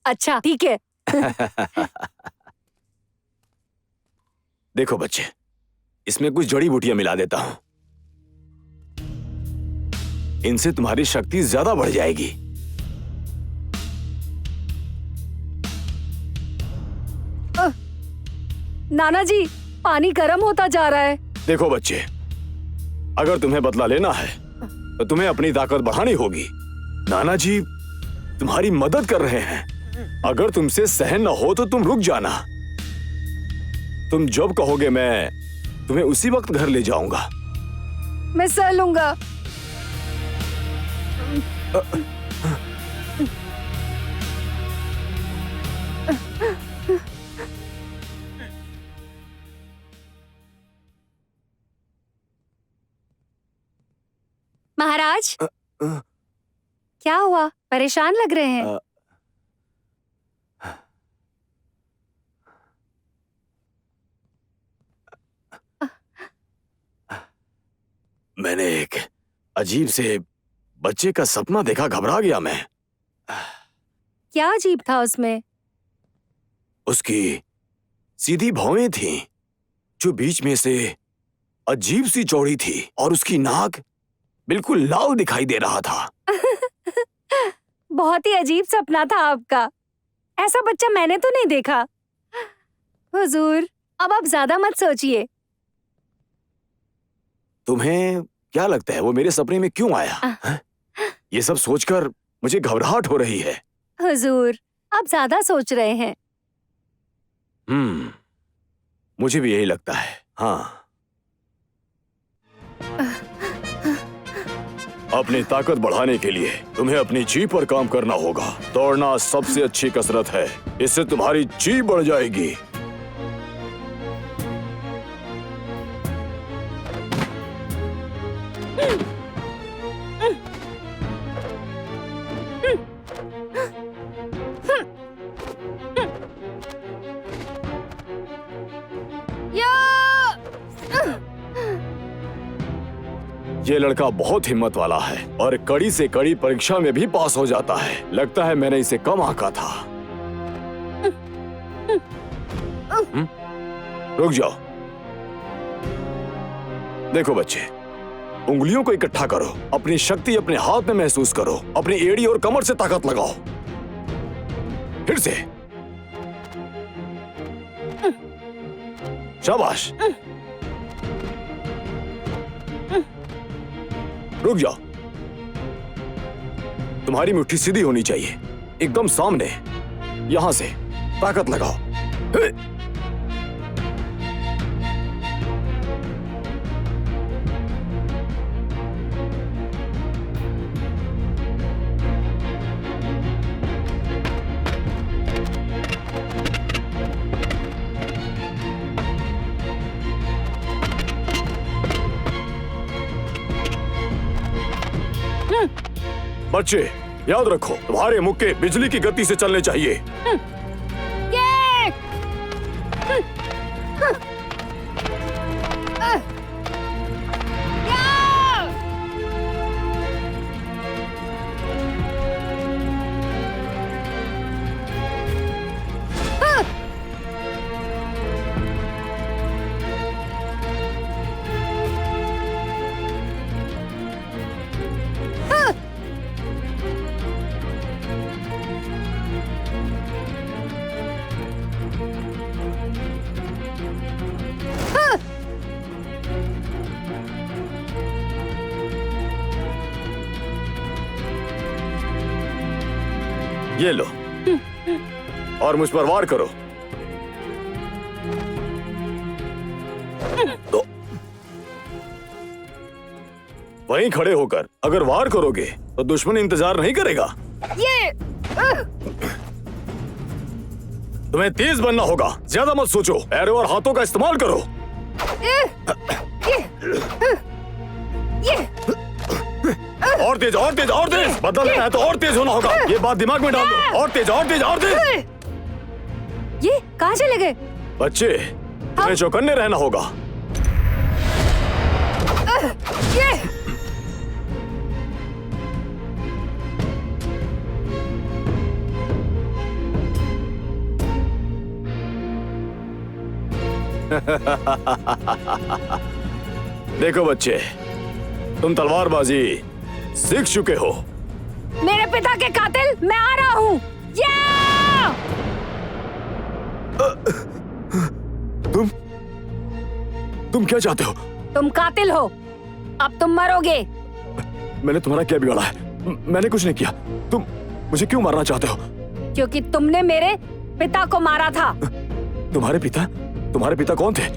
अच्छा ठीक है। देखो बच्चे, इसमें कुछ जड़ी बूटियां मिला देता हूं, इनसे तुम्हारी शक्ति ज्यादा बढ़ जाएगी। नाना जी, पानी गर्म होता जा रहा है। देखो बच्चे, अगर तुम्हें बदला लेना है तो तुम्हें अपनी ताकत बढ़ानी होगी। नाना जी तुम्हारी मदद कर रहे हैं, अगर तुमसे सहन न हो तो तुम रुक जाना। तुम जब कहोगे मैं तुम्हें उसी वक्त घर ले जाऊंगा। मैं सह लूंगा। महाराज, क्या हुआ? परेशान लग रहे हैं। मैंने एक अजीब से बच्चे का सपना देखा, घबरा गया मैं। क्या अजीब था उसमें? उसकी सीधी भौहें थीं, जो बीच में से अजीब सी चौड़ी थी, और उसकी नाक बिल्कुल लाल दिखाई दे रहा था। बहुत ही अजीब सपना था आपका। ऐसा बच्चा मैंने तो नहीं देखा। हुजूर, अब आप ज्यादा मत सोचिए। तुम्हें क्या लगता है वो मेरे सपने में क्यों आया? हैं? ये सब सोचकर मुझे घबराहट हो रही है। हुजूर, आप ज्यादा सोच रहे हैं। मुझे भी यही लगता है। हाँ, अपनी ताकत बढ़ाने के लिए तुम्हें अपनी जी पर काम करना होगा। दौड़ना सबसे अच्छी कसरत है, इससे तुम्हारी जी बढ़ जाएगी। ये लड़का बहुत हिम्मत वाला है और कड़ी से कड़ी परीक्षा में भी पास हो जाता है। लगता है मैंने इसे कम आंका था। रुक जाओ। देखो बच्चे, उंगलियों को इकट्ठा करो, अपनी शक्ति अपने हाथ में महसूस करो, अपनी एड़ी और कमर से ताकत लगाओ। फिर से, शाबाश। रुक जाओ। तुम्हारी मुट्ठी सीधी होनी चाहिए, एकदम सामने। यहां से ताकत लगाओ। बच्चे, याद रखो, तुम्हारे मुक्के बिजली की गति से चलने चाहिए। ये लो और मुझ पर वार करो। तो वहीं खड़े होकर अगर वार करोगे तो दुश्मन इंतजार नहीं करेगा। तुम्हें तेज बनना होगा, ज्यादा मत सोचो, पैरों और हाथों का इस्तेमाल करो। और और तेज, और तेज, और तेज। बदला लेना है तो और तेज होना होगा। ये बात दिमाग में डाल दो। और तेज, और तेज, और तेज। ये कहाँ चले गए? बच्चे, तुम्हें चौकन्ने रहना होगा। ये देखो बच्चे, तुम तलवारबाजी सीख चुके हो। मेरे पिता के कातिल, मैं आ रहा हूँ। तुम क्या चाहते हो? तुम कातिल हो, अब तुम मरोगे। मैंने तुम्हारा क्या बिगाड़ा है? मैंने कुछ नहीं किया। तुम मुझे क्यों मारना चाहते हो? क्योंकि तुमने मेरे पिता को मारा था। तुम्हारे पिता? तुम्हारे पिता कौन थे?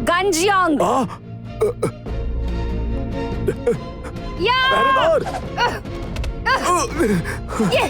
गंजियांग। पहरेदार! ये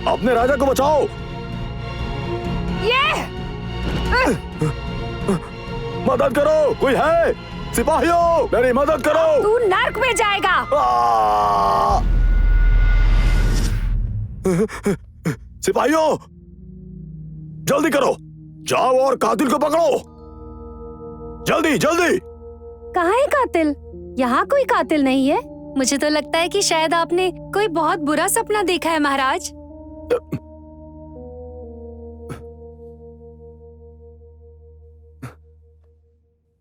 अपने राजा को बचाओ। मदद करो, कोई है? सिपाहियों, मेरी मदद करो। तू नर्क में जाएगा। सिपाहियों, जल्दी करो, जाओ और कातिल को पकड़ो। जल्दी जल्दी। कहाँ है कातिल? यहाँ कोई कातिल नहीं है। मुझे तो लगता है कि शायद आपने कोई बहुत बुरा सपना देखा है महाराज।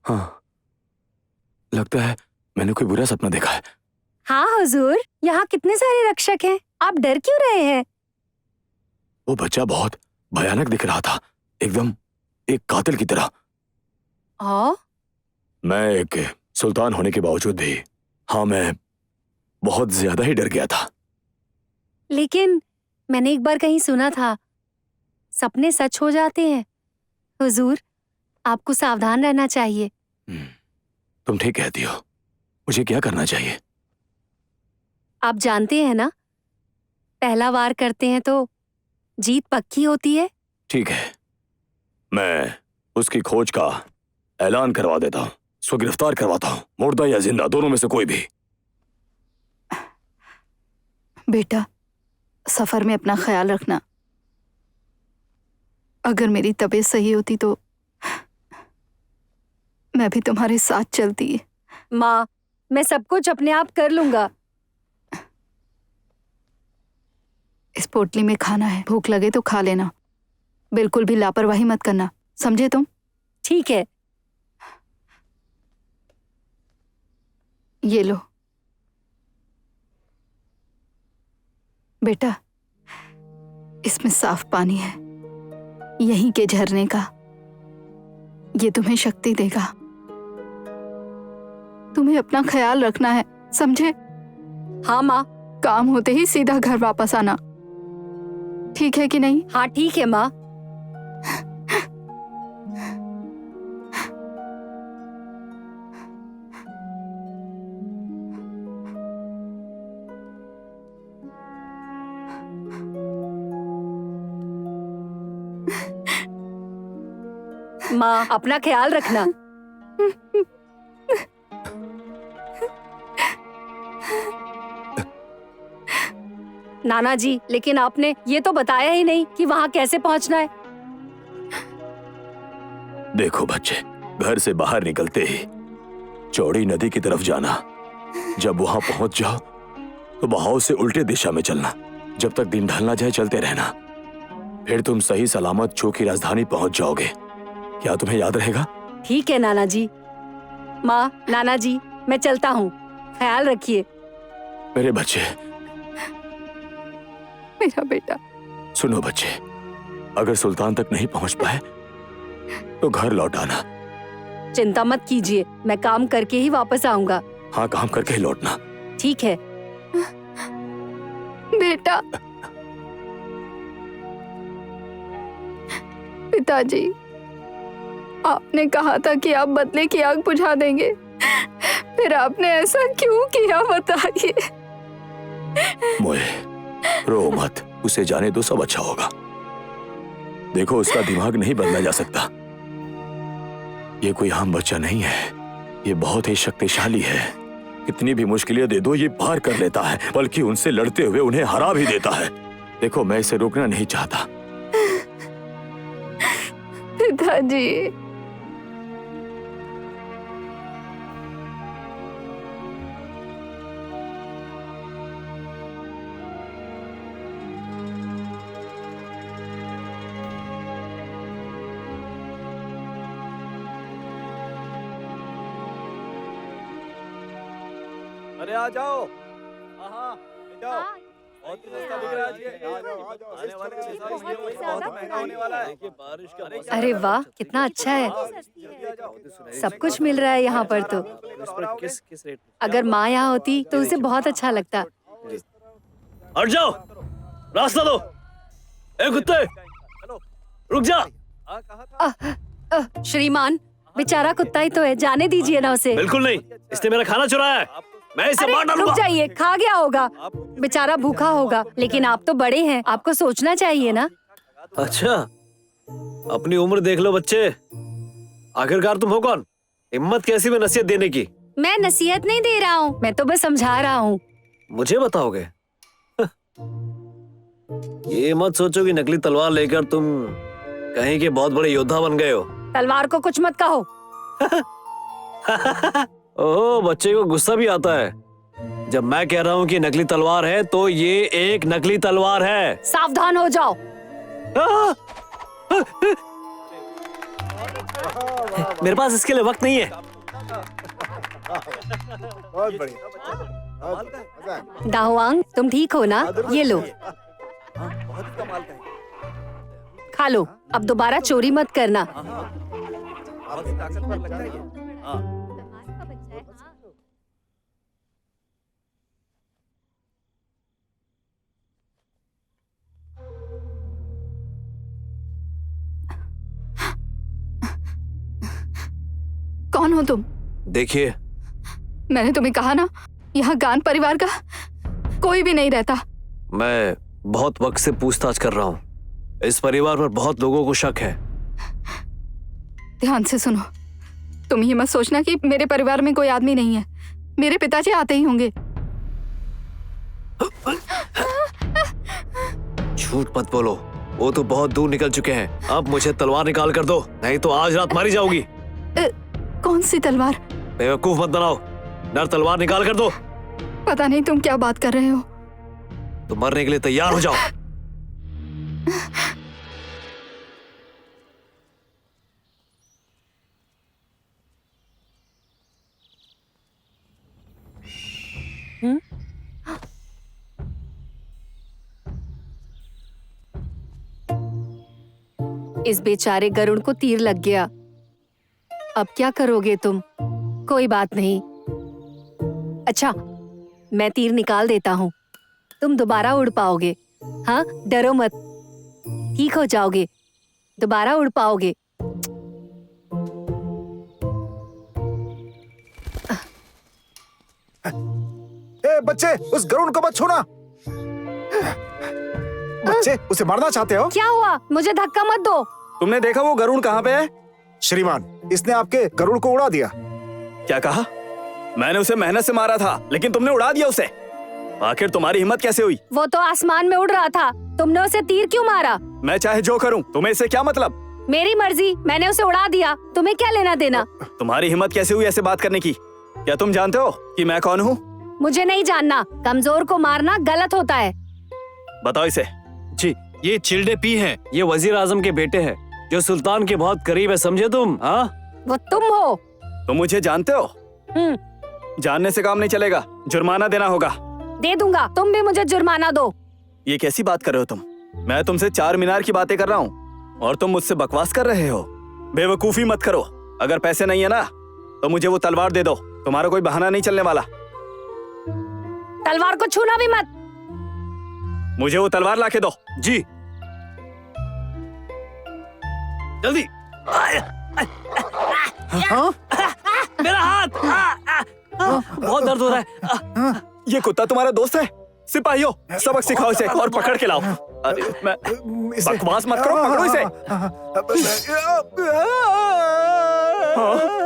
हाँ, लगता है मैंने कोई बुरा सपना देखा है। हाँ हुजूर, यहाँ कितने सारे रक्षक हैं, आप डर क्यों रहे हैं? वो बच्चा बहुत भयानक दिख रहा था, एकदम एक कातिल की तरह। मैं एक सुल्तान होने के बावजूद भी, हाँ, मैं बहुत ज्यादा ही डर गया था। लेकिन मैंने एक बार कहीं सुना था, सपने सच हो जाते हैं। हुजूर, आपको सावधान रहना चाहिए। तुम ठीक कहती हो। मुझे क्या करना चाहिए? आप जानते हैं ना, पहला वार करते हैं तो जीत पक्की होती है। ठीक है, मैं उसकी खोज का ऐलान करवा देता हूँ, उसको गिरफ्तार करवाता हूँ, मुर्दा या जिंदा, दोनों में से कोई भी। बेटा, सफर में अपना ख्याल रखना। अगर मेरी तबीयत सही होती तो मैं भी तुम्हारे साथ चलती। माँ, मैं सब कुछ अपने आप कर लूंगा। इस पोटली में खाना है, भूख लगे तो खा लेना। बिल्कुल भी लापरवाही मत करना, समझे तुम? ठीक है। ये लो बेटा, इसमें साफ पानी है, यहीं के झरने का। ये तुम्हें शक्ति देगा। तुम्हें अपना ख्याल रखना है, समझे? हाँ माँ। काम होते ही सीधा घर वापस आना, ठीक है कि नहीं? हाँ ठीक है माँ। माँ, अपना ख्याल रखना। नाना जी, लेकिन आपने ये तो बताया ही नहीं कि वहाँ कैसे पहुँचना है। देखो बच्चे, घर से बाहर निकलते ही चौड़ी नदी की तरफ जाना। जब वहां पहुंच जाओ तो बहाव से उल्टे दिशा में चलना। जब तक दिन ढल ना जाए चलते रहना। फिर तुम सही सलामत चू की राजधानी पहुंच जाओगे। क्या तुम्हें याद रहेगा? ठीक है नाना जी। माँ, नाना जी, मैं चलता हूँ, ख्याल रखिए। मेरे बच्चे। मेरा बेटा। सुनो बच्चे, अगर सुल्तान तक नहीं पहुंच पाए तो घर लौट आना। चिंता मत कीजिए, मैं काम करके ही वापस आऊंगा। हाँ, काम करके ही लौटना। ठीक है। बेटा, पिताजी, आपने कहा था कि आप बदले की आग बुझा देंगे, फिर आपने ऐसा क्यों किया बताइए। मोए, रो मत, उसे जाने दो, सब अच्छा होगा। देखो, उसका दिमाग नहीं बदला जा सकता। ये कोई आम बच्चा नहीं है, ये बहुत ही शक्तिशाली है। कितनी भी मुश्किलें दे दो, ये पार कर लेता है, बल्कि उनसे लड़ते हुए उन्हें हरा भी देता है। देखो, मैं इसे रोकना नहीं चाहता। पिताजी, अरे आ जाओ। हाँ, जाओ। बहुत ही सस्ता बिक रहा है आज ये। आने वाले दिनों में ये बहुत महंगा होने वाला है। बारिश का अरे वाह, कितना अच्छा है। सब कुछ मिल रहा है यहाँ पर तो। किस रेट? अगर माँ यहाँ होती तो उसे बहुत अच्छा लगता। हट जाओ, रास्ता दो। ए कुत्ते, रुक जा। श्रीमान, बेचारा कुत्ता ही तो है, जाने दीजिए ना उसे। बिल्कुल नहीं, इसने मेरा खाना चुराया है। मैं इसे अरे मार डालूंगा। रुक जाइए, खा गया होगा, बेचारा भूखा होगा। लेकिन आप तो बड़े हैं, आपको सोचना चाहिए ना। अच्छा, अपनी उम्र देख लो बच्चे। आखिरकार तुम हो कौन? हिम्मत कैसी में नसीहत देने की? मैं नसीहत नहीं दे रहा हूँ, मैं तो बस समझा रहा हूँ। मुझे बताओगे? ये मत सोचो कि नकली तलवार लेकर तुम कहीं के बहुत बड़े योद्धा बन गए हो। तलवार को कुछ मत कहो। ओह, बच्चे को गुस्सा भी आता है जब मैं कह रहा हूँ कि नकली तलवार है, तो ये एक नकली तलवार है। सावधान हो जाओ। मेरे पास इसके लिए वक्त नहीं है। बहुत बढ़िया। दाहुआंग, तुम ठीक हो ना? ये लो, खा लो। अब दोबारा चोरी मत करना। कौन हो तुम? देखिए, मैंने तुम्हें कहा ना, यहाँ गान परिवार का कोई भी नहीं रहता। मैं बहुत वक्त से पूछताछ कर रहा हूँ। इस परिवार पर बहुत लोगों को शक है। ध्यान से सुनो, तुम ये मत सोचना कि मेरे परिवार में कोई आदमी नहीं है। मेरे पिताजी आते ही होंगे। झूठ मत बोलो, वो तो बहुत दूर निकल चुके हैं। अब मुझे तलवार निकाल कर दो, नहीं तो आज रात मारी जाओगी। कौन सी तलवार? बेवकूफ मत बनाओ, नर तलवार निकाल कर दो। पता नहीं तुम क्या बात कर रहे हो। तो मरने के लिए तैयार हो जाओ। इस बेचारे गरुड़ को तीर लग गया। अब क्या करोगे तुम? कोई बात नहीं। अच्छा, मैं तीर निकाल देता हूँ, तुम दोबारा उड़ पाओगे। हाँ, डरो मत, ठीक हो जाओगे, दोबारा उड़ पाओगे। ए बच्चे, उस गरुड़ को मत छूना। बच्चे, उसे मारना चाहते हो? क्या हुआ? मुझे धक्का मत दो। तुमने देखा वो गरुड़ कहाँ पे है? श्रीमान, इसने आपके गरुड़ को उड़ा दिया। क्या कहा? मैंने उसे मेहनत से मारा था, लेकिन तुमने उड़ा दिया उसे। आखिर तुम्हारी हिम्मत कैसे हुई? वो तो आसमान में उड़ रहा था, तुमने उसे तीर क्यों मारा? मैं चाहे जो करूं, तुम्हें इससे क्या मतलब? मेरी मर्जी, मैंने उसे उड़ा दिया, तुम्हें क्या लेना देना? तुम्हारी हिम्मत कैसे हुई ऐसे बात करने की? क्या तुम जानते हो कि मैं कौन हूँ? मुझे नहीं जानना, कमजोर को मारना गलत होता है। बताओ इसे। जी, ये चिल्डे पी हैं। ये वजीर आजम के बेटे हैं, जो सुल्तान के बहुत करीब है, समझे तुम? हाँ, वो तुम हो। तुम मुझे जानते हो? जानने से काम नहीं चलेगा, जुर्माना देना होगा। दे दूंगा, तुम भी मुझे जुर्माना दो। ये कैसी बात कर रहे हो तुम? मैं तुमसे 4 मीनार की बातें कर रहा हूँ और तुम मुझसे बकवास कर रहे हो। बेवकूफी मत करो। अगर पैसे नहीं है ना तो मुझे वो तलवार दे दो, तुम्हारा कोई बहाना नहीं चलने वाला। तलवार को छूना भी मत। मुझे वो तलवार लाके दो जी, जल्दी। हाँ? मेरा हाथ बहुत दर्द हो रहा है। ये कुत्ता तुम्हारा दोस्त है? सिपाहियों, सबक सिखाओ इसे और पकड़ के लाओ। अरे मैं बकवास मत करो, पकड़ो इसे। हाँ,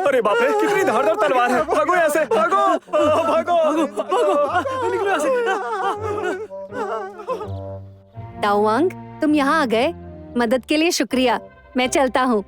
अरे बाप रे, कितनी धारदार तलवार है। भागो यहाँ से, भागो भागो भागो, निकलो यहाँ से। ताओवांग, तुम यहाँ आ गए, मदद के लिए शुक्रिया। मैं चलता हूँ।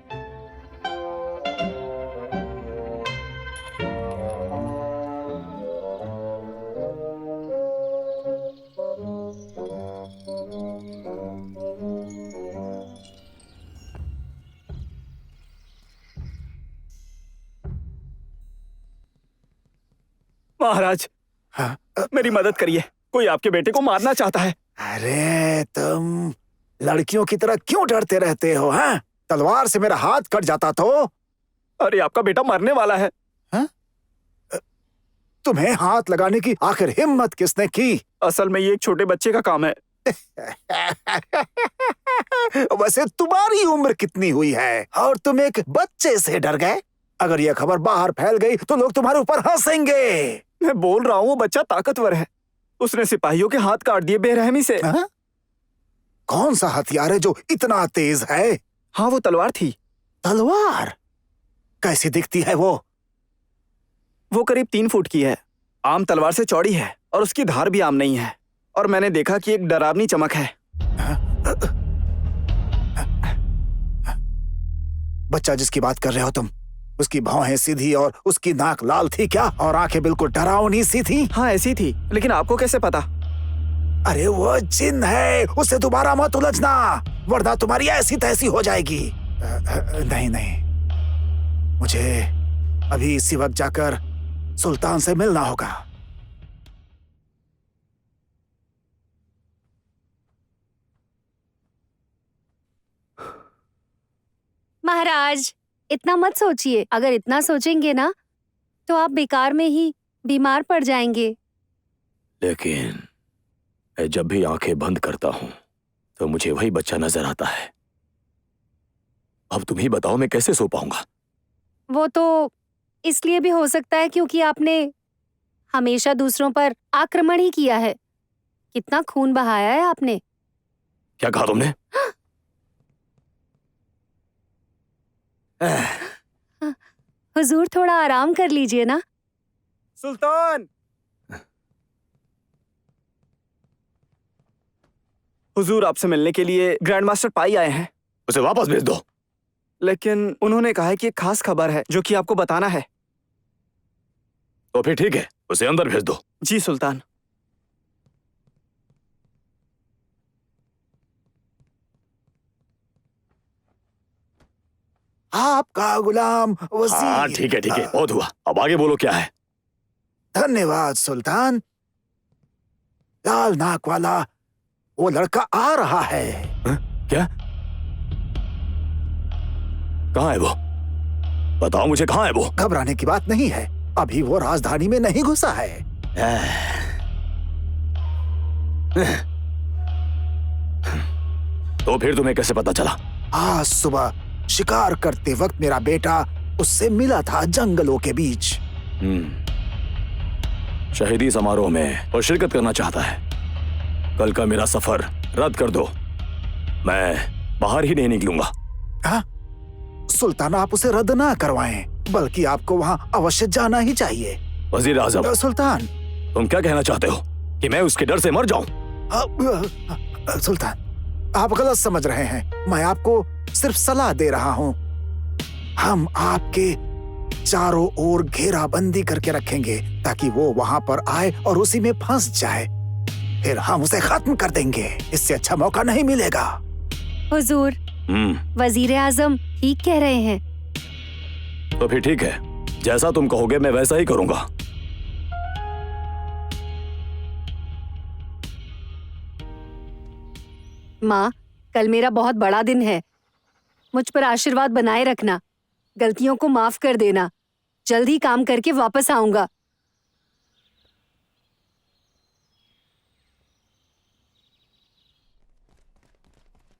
महाराज, हाँ? मेरी मदद करिए, कोई आपके बेटे को मारना चाहता है। अरे तुम लड़कियों की तरह क्यों डरते रहते हो? हाँ, तलवार से मेरा हाथ कट जाता तो। अरे आपका बेटा मरने वाला है। तुम्हें हाथ लगाने की आखिर हिम्मत किसने की? असल में ये एक छोटे बच्चे का काम है। वैसे तुम्हारी उम्र कितनी हुई है और तुम एक बच्चे से डर गए? अगर यह खबर बाहर फैल गई तो लोग तुम्हारे ऊपर हंसेंगे। मैं बोल रहा हूँ वो बच्चा ताकतवर है, उसने सिपाहियों के हाथ काट दिए बेरहमी से। हाँ? कौन सा हथियार है जो इतना तेज है? हाँ, वो तलवार थी। तलवार? कैसी दिखती है वो? वो करीब 3 फुट की है, आम तलवार से चौड़ी है और उसकी धार भी आम नहीं है। और मैंने देखा कि एक डरावनी चमक है। बच्चा जिसकी बात कर रहे हो तुम, उसकी भौहें सीधी और उसकी नाक लाल थी क्या? और आंखें बिल्कुल डरावनी सी थी? हाँ ऐसी थी, लेकिन आपको कैसे पता? अरे वो जिन है, उससे दोबारा मत उलझना वरना तुम्हारी ऐसी तैसी हो जाएगी। नहीं नहीं, मुझे अभी इसी वक्त जाकर सुल्तान से मिलना होगा। महाराज, इतना मत सोचिए। अगर इतना सोचेंगे ना तो आप बेकार में ही बीमार पड़ जाएंगे। लेकिन मैं जब भी आंखें बंद करता हूं तो मुझे वही बच्चा नजर आता है। अब तुम ही बताओ मैं कैसे सो पाऊंगा? वो तो इसलिए भी हो सकता है क्योंकि आपने हमेशा दूसरों पर आक्रमण ही किया है। कितना खून बहाया है आपने। क्या कहा तुमने? हुजूर, थोड़ा आराम कर लीजिए ना। सुल्तान! हुजूर, आपसे मिलने के लिए ग्रैंड मास्टर पाई आए हैं। उसे वापस भेज दो। लेकिन उन्होंने कहा है कि एक खास खबर है जो कि आपको बताना है। तो फिर ठीक है, उसे अंदर भेज दो। जी सुल्तान। आपका गुलाम वजीर। हाँ ठीक है, बहुत हुआ। अब आगे बोलो क्या है? धन्यवाद सुल्तान। लाल नाक वाला वो लड़का आ रहा है। क्या? कहाँ है वो? बताओ मुझे, कहाँ है वो? घबराने की बात नहीं है, अभी वो राजधानी में नहीं घुसा है। तो फिर तुम्हें कैसे पता चला? आज सुबह शिकार करते वक्त मेरा बेटा उससे मिला था जंगलों के बीच। शहीदी समारोह में वो शिरकत करना चाहता है। कल का मेरा सफर रद्द कर दो, मैं बाहर ही नहीं निकलूंगा। हाँ? सुल्तान, आप उसे रद्द ना करवाएं, बल्कि आपको वहाँ अवश्य जाना ही चाहिए। वजीर आजम। सुल्तान, तुम क्या कहना चाहते हो कि मैं उसके डर से मर जाऊं? सुल्तान, आप गलत समझ रहे हैं। मैं आपको सिर्फ सलाह दे रहा हूँ। हम आपके चारों ओर घेराबंदी करके रखेंगे ताकि वो वहाँ पर आए और उसी में फंस जाए, फिर हम उसे खत्म कर देंगे। इससे अच्छा मौका नहीं मिलेगा। हुजूर, वजीर आजम ठीक कह रहे हैं। तो फिर ठीक है, जैसा तुम कहोगे मैं वैसा ही करूंगा। माँ, कल मेरा बहुत बड़ा दिन है। मुझ पर आशीर्वाद बनाए रखना। गलतियों को माफ कर देना। जल्द ही काम करके वापस आऊंगा।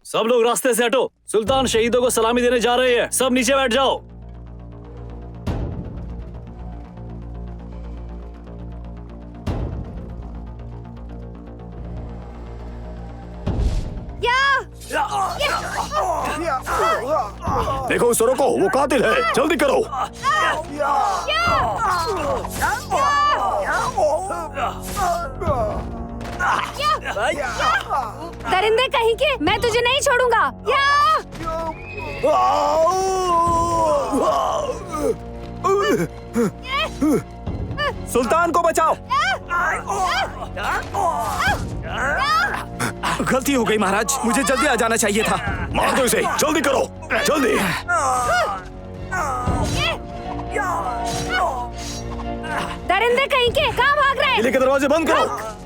सब लोग रास्ते से हटो, सुल्तान शहीदों को सलामी देने जा रहे हैं। सब नीचे बैठ जाओ। देखो उसे रोको, वो कातिल है, जल्दी करो। दरिंदे कहीं के, मैं तुझे नहीं छोड़ूंगा। सुल्तान को बचाओ। गलती हो गई महाराज, मुझे जल्दी आ जाना चाहिए था। मार दो इसे, जल्दी करो, जल्दी। दरिंदे कहीं के, कहाँ भाग रहे हैं? किले के दरवाजे बंद करो।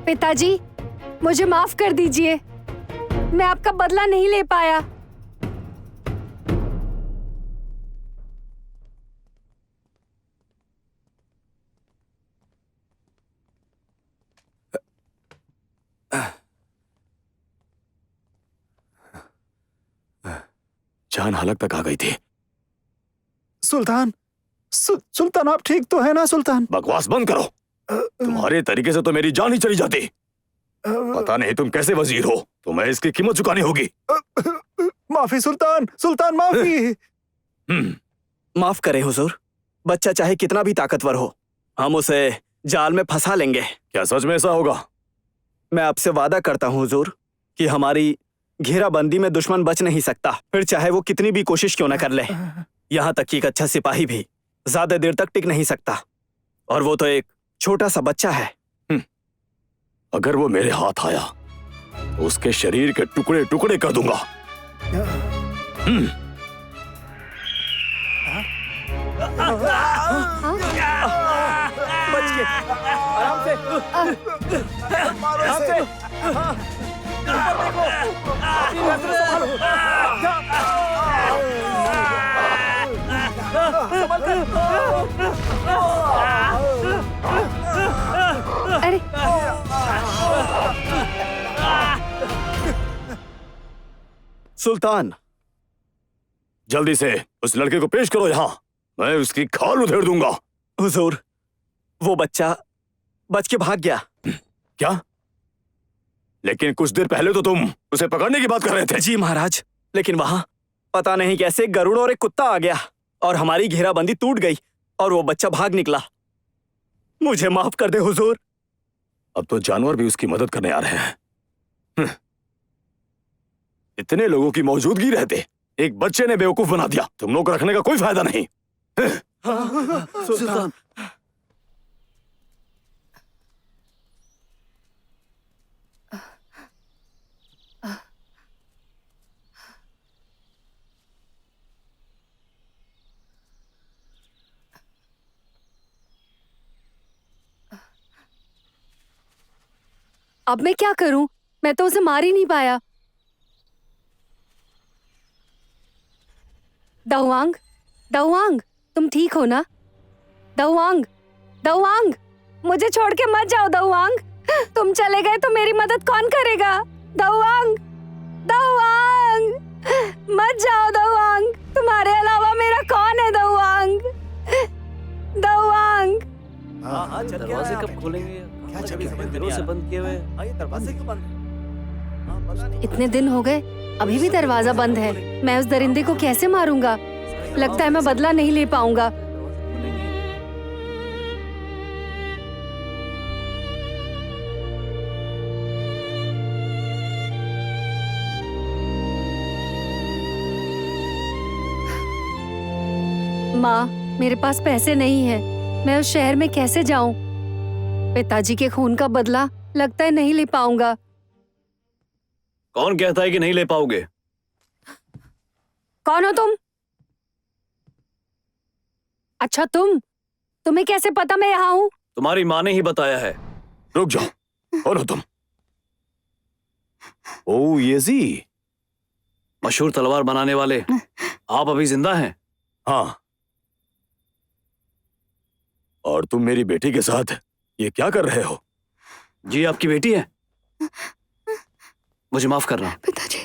पिताजी, मुझे माफ कर दीजिए। मैं आपका बदला नहीं ले पाया। जान हलक तक आ गई थी। सुल्तान, सुल्तान आप ठीक तो है ना सुल्तान? बकवास बंद करो। तुम्हारे तरीके से तो मेरी जान ही चली जाती। पता नहीं तुम कैसे वजीर हो, तुम्हें इसकी कीमत चुकानी होगी। माफी सुल्तान, सुल्तान माफी। माफ करें हुजूर, बच्चा चाहे कितना भी ताकतवर हो, हम उसे जाल में फंसा लेंगे। क्या सच में ऐसा होगा? मैं आपसे वादा करता हूँ हुजूर कि हमारी घेराबंदी में दुश्मन बच नहीं सकता, फिर चाहे वो कितनी भी कोशिश क्यों न कर ले। यहाँ तक कि एक अच्छा सिपाही भी ज्यादा देर तक टिक नहीं सकता, और वो तो एक छोटा सा बच्चा है। अगर वो मेरे हाथ आया तो उसके शरीर के टुकड़े टुकड़े कर दूंगा। बच गए, आराम से, आराम से। अरे सुल्तान, जल्दी से उस लड़के को पेश करो यहाँ, मैं उसकी खाल उधेड़ दूंगा। हुजूर, वो बच्चा बच के भाग गया। क्या? लेकिन कुछ देर पहले तो तुम उसे पकड़ने की बात कर रहे थे। जी महाराज, लेकिन वहां पता नहीं कैसे गरुड़ और एक कुत्ता आ गया और हमारी घेराबंदी टूट गई और वो बच्चा भाग निकला। मुझे माफ कर दे हुजूर। अब तो जानवर भी उसकी मदद करने आ रहे हैं। इतने लोगों की मौजूदगी रहते एक बच्चे ने बेवकूफ बना दिया। तुम लोग को रखने का कोई फायदा नहीं। सुल्तान, अब मैं क्या करूं? मैं तो उसे मार ही नहीं पाया। दहुआंग, दहुआंग, तुम ठीक हो ना? दहुआंग, दहुआंग, मुझे छोड़ के मत जाओ दहुआंग। तुम चले गए तो मेरी मदद कौन करेगा? दहुआंग, दहुआंग, मत जाओ दहुआंग। तुम्हारे अलावा मेरा कौन है दहुआंग? दहुआंग। दरवाजे कब खोलेंगे? दिनों से बंद किए हुए। इतने दिन हो गए, अभी भी दरवाजा बंद है। मैं उस दरिंदे को कैसे मारूंगा? लगता है मैं बदला नहीं ले पाऊंगा। माँ, मेरे पास पैसे नहीं है। मैं उस शहर में कैसे जाऊं? पिताजी के खून का बदला लगता है नहीं ले पाऊंगा। कौन कहता है कि नहीं ले पाओगे? कौन हो तुम? अच्छा तुम्हें कैसे पता मैं यहाँ हूँ? तुम्हारी माँ ने ही बताया है। रुक जाओ, कौन हो तुम? ओ येजी, मशहूर तलवार बनाने वाले आप अभी जिंदा हैं? हाँ। और तुम मेरी बेटी के साथ ये क्या कर रहे हो? जी आपकी बेटी है। मुझे माफ करना। पिताजी,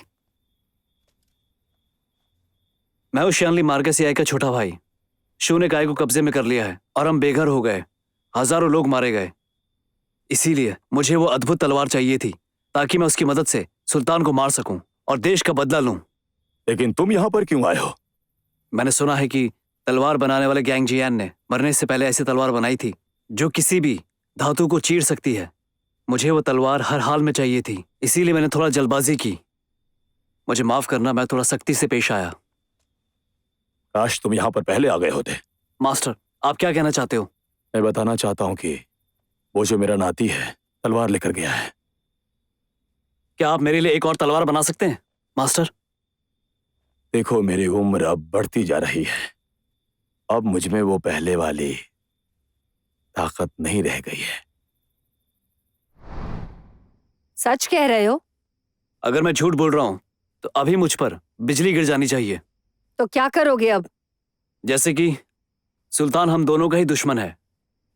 मैं उस शानली मार्गसियाई का छोटा भाई। शू ने गाय को कब्जे में कर लिया है और हम बेघर हो गए। हजारों लोग मारे गए। इसीलिए मुझे वो अद्भुत तलवार चाहिए थी ताकि मैं उसकी मदद से सुल्तान को मार सकूं और देश का बदला लूं। लेकिन तुम यहाँ पर क्यों आए हो? मैंने सुना है कि तलवार बनाने वाले गैंग जियान ने मरने से पहले ऐसी तलवार बनाई थी जो किसी भी धातु को चीर सकती है। मुझे वो तलवार हर हाल में चाहिए थी, इसीलिए मैंने थोड़ा जल्दबाजी की। मुझे माफ करना, मैं थोड़ा सख्ती से पेश आया। काश तुम यहाँ पर पहले आ गए होते। मास्टर, आप क्या कहना चाहते हो? मैं बताना चाहता हूँ कि वो जो मेरा नाती है तलवार लेकर गया है। क्या आप मेरे लिए एक और तलवार बना सकते हैं मास्टर? देखो, मेरी उम्र अब बढ़ती जा रही है। अब मुझ में वो पहले वाली ताकत नहीं रह गई है। सच कह रहे हो? अगर मैं झूठ बोल रहा हूं तो अभी मुझ पर बिजली गिर जानी चाहिए। तो क्या करोगे अब? जैसे कि सुल्तान हम दोनों का ही दुश्मन है,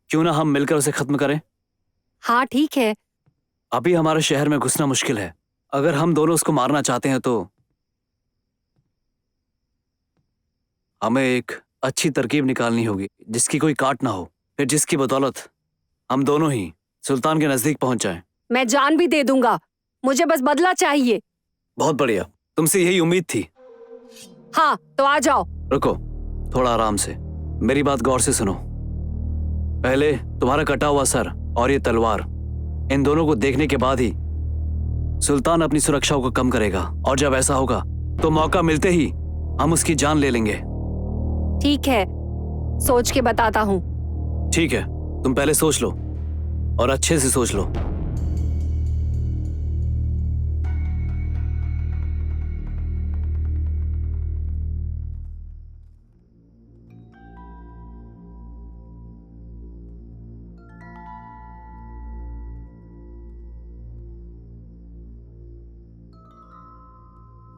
क्यों ना हम मिलकर उसे खत्म करें? हाँ ठीक है। अभी हमारे शहर में घुसना मुश्किल है। अगर हम दोनों उसको मारना चाहते हैं तो हमें एक अच्छी तरकीब निकालनी होगी जिसकी कोई काट ना हो, फिर जिसकी बदौलत हम दोनों ही सुल्तान के नजदीक पहुंच जाएं। मैं जान भी दे दूंगा, मुझे बस बदला चाहिए। बहुत बढ़िया, तुमसे यही उम्मीद थी। हाँ तो आ जाओ। रुको, थोड़ा आराम से, मेरी बात गौर से सुनो। पहले तुम्हारा कटा हुआ सर और ये तलवार, इन दोनों को देखने के बाद ही सुल्तान अपनी सुरक्षा को कम करेगा, और जब ऐसा होगा तो मौका मिलते ही हम उसकी जान ले लेंगे। ठीक है, सोच के बताता हूँ। ठीक है, तुम पहले सोच लो और अच्छे से सोच लो।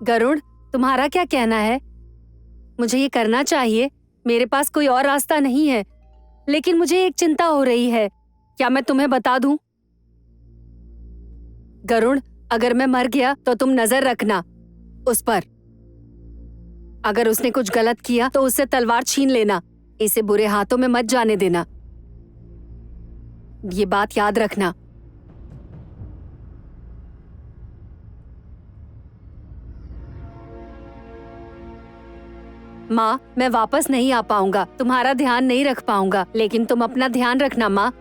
गरुड़, तुम्हारा क्या कहना है? मुझे ये करना चाहिए, मेरे पास कोई और रास्ता नहीं है, लेकिन मुझे एक चिंता हो रही है। क्या मैं तुम्हें बता दूं? गरुड़, अगर मैं मर गया तो तुम नजर रखना उस पर। अगर उसने कुछ गलत किया तो उससे तलवार छीन लेना, इसे बुरे हाथों में मत जाने देना। ये बात याद रखना। माँ, मैं वापस नहीं आ पाऊंगा, तुम्हारा ध्यान नहीं रख पाऊंगा, लेकिन तुम अपना ध्यान रखना माँ।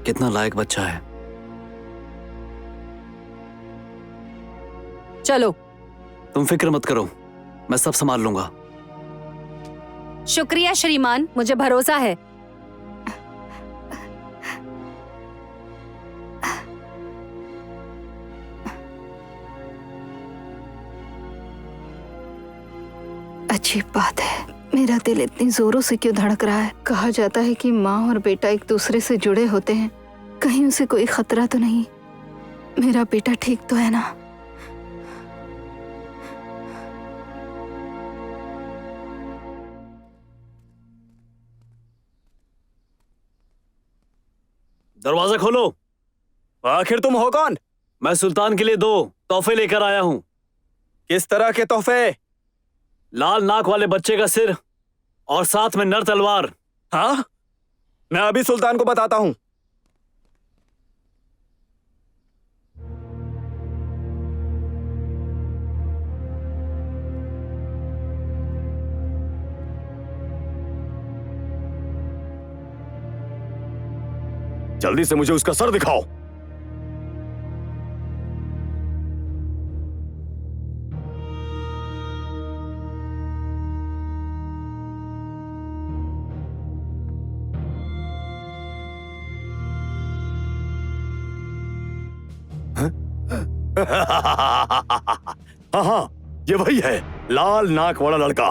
कितना लायक बच्चा है। चलो। तुम फिक्र मत करो, मैं सब संभाल लूंगा। शुक्रिया श्रीमान, मुझे भरोसा है। अजीब बात है, मेरा दिल इतनी जोरों से क्यों धड़क रहा है? कहा जाता है कि माँ और बेटा एक दूसरे से जुड़े होते हैं। कहीं उसे कोई खतरा तो नहीं? मेरा बेटा ठीक तो है ना? दरवाजा खोलो। आखिर तुम हो कौन? मैं सुल्तान के लिए 2 तोहफे लेकर आया हूं। किस तरह के तोहफे? लाल नाक वाले बच्चे का सिर और साथ में नर तलवार। हाँ, मैं अभी सुल्तान को बताता हूं। जल्दी से मुझे उसका सर दिखाओ। हाँ हाँ, ये वही है, लाल नाक वाला लड़का।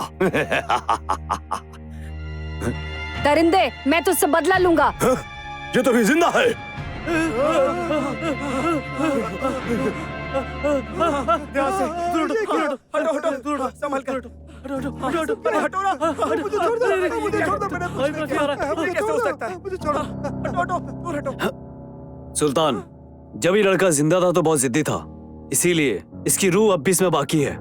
दरिंदे, मैं तुझसे बदला लूंगा। ये तो अभी जिंदा है। ध्यान से, हटो, संभल कर। हटो ना, मुझे छोड़ दो, मुझे छोड़ दो, मैंने कुछ नहीं किया। ये कैसे हो सकता है? मुझे छोड़ो, हटो, दूर हटो। सुल्तान, जब ये लड़का जिंदा था तो बहुत जिद्दी था, इसीलिए इसकी रूह अब भी इसमें बाकी है।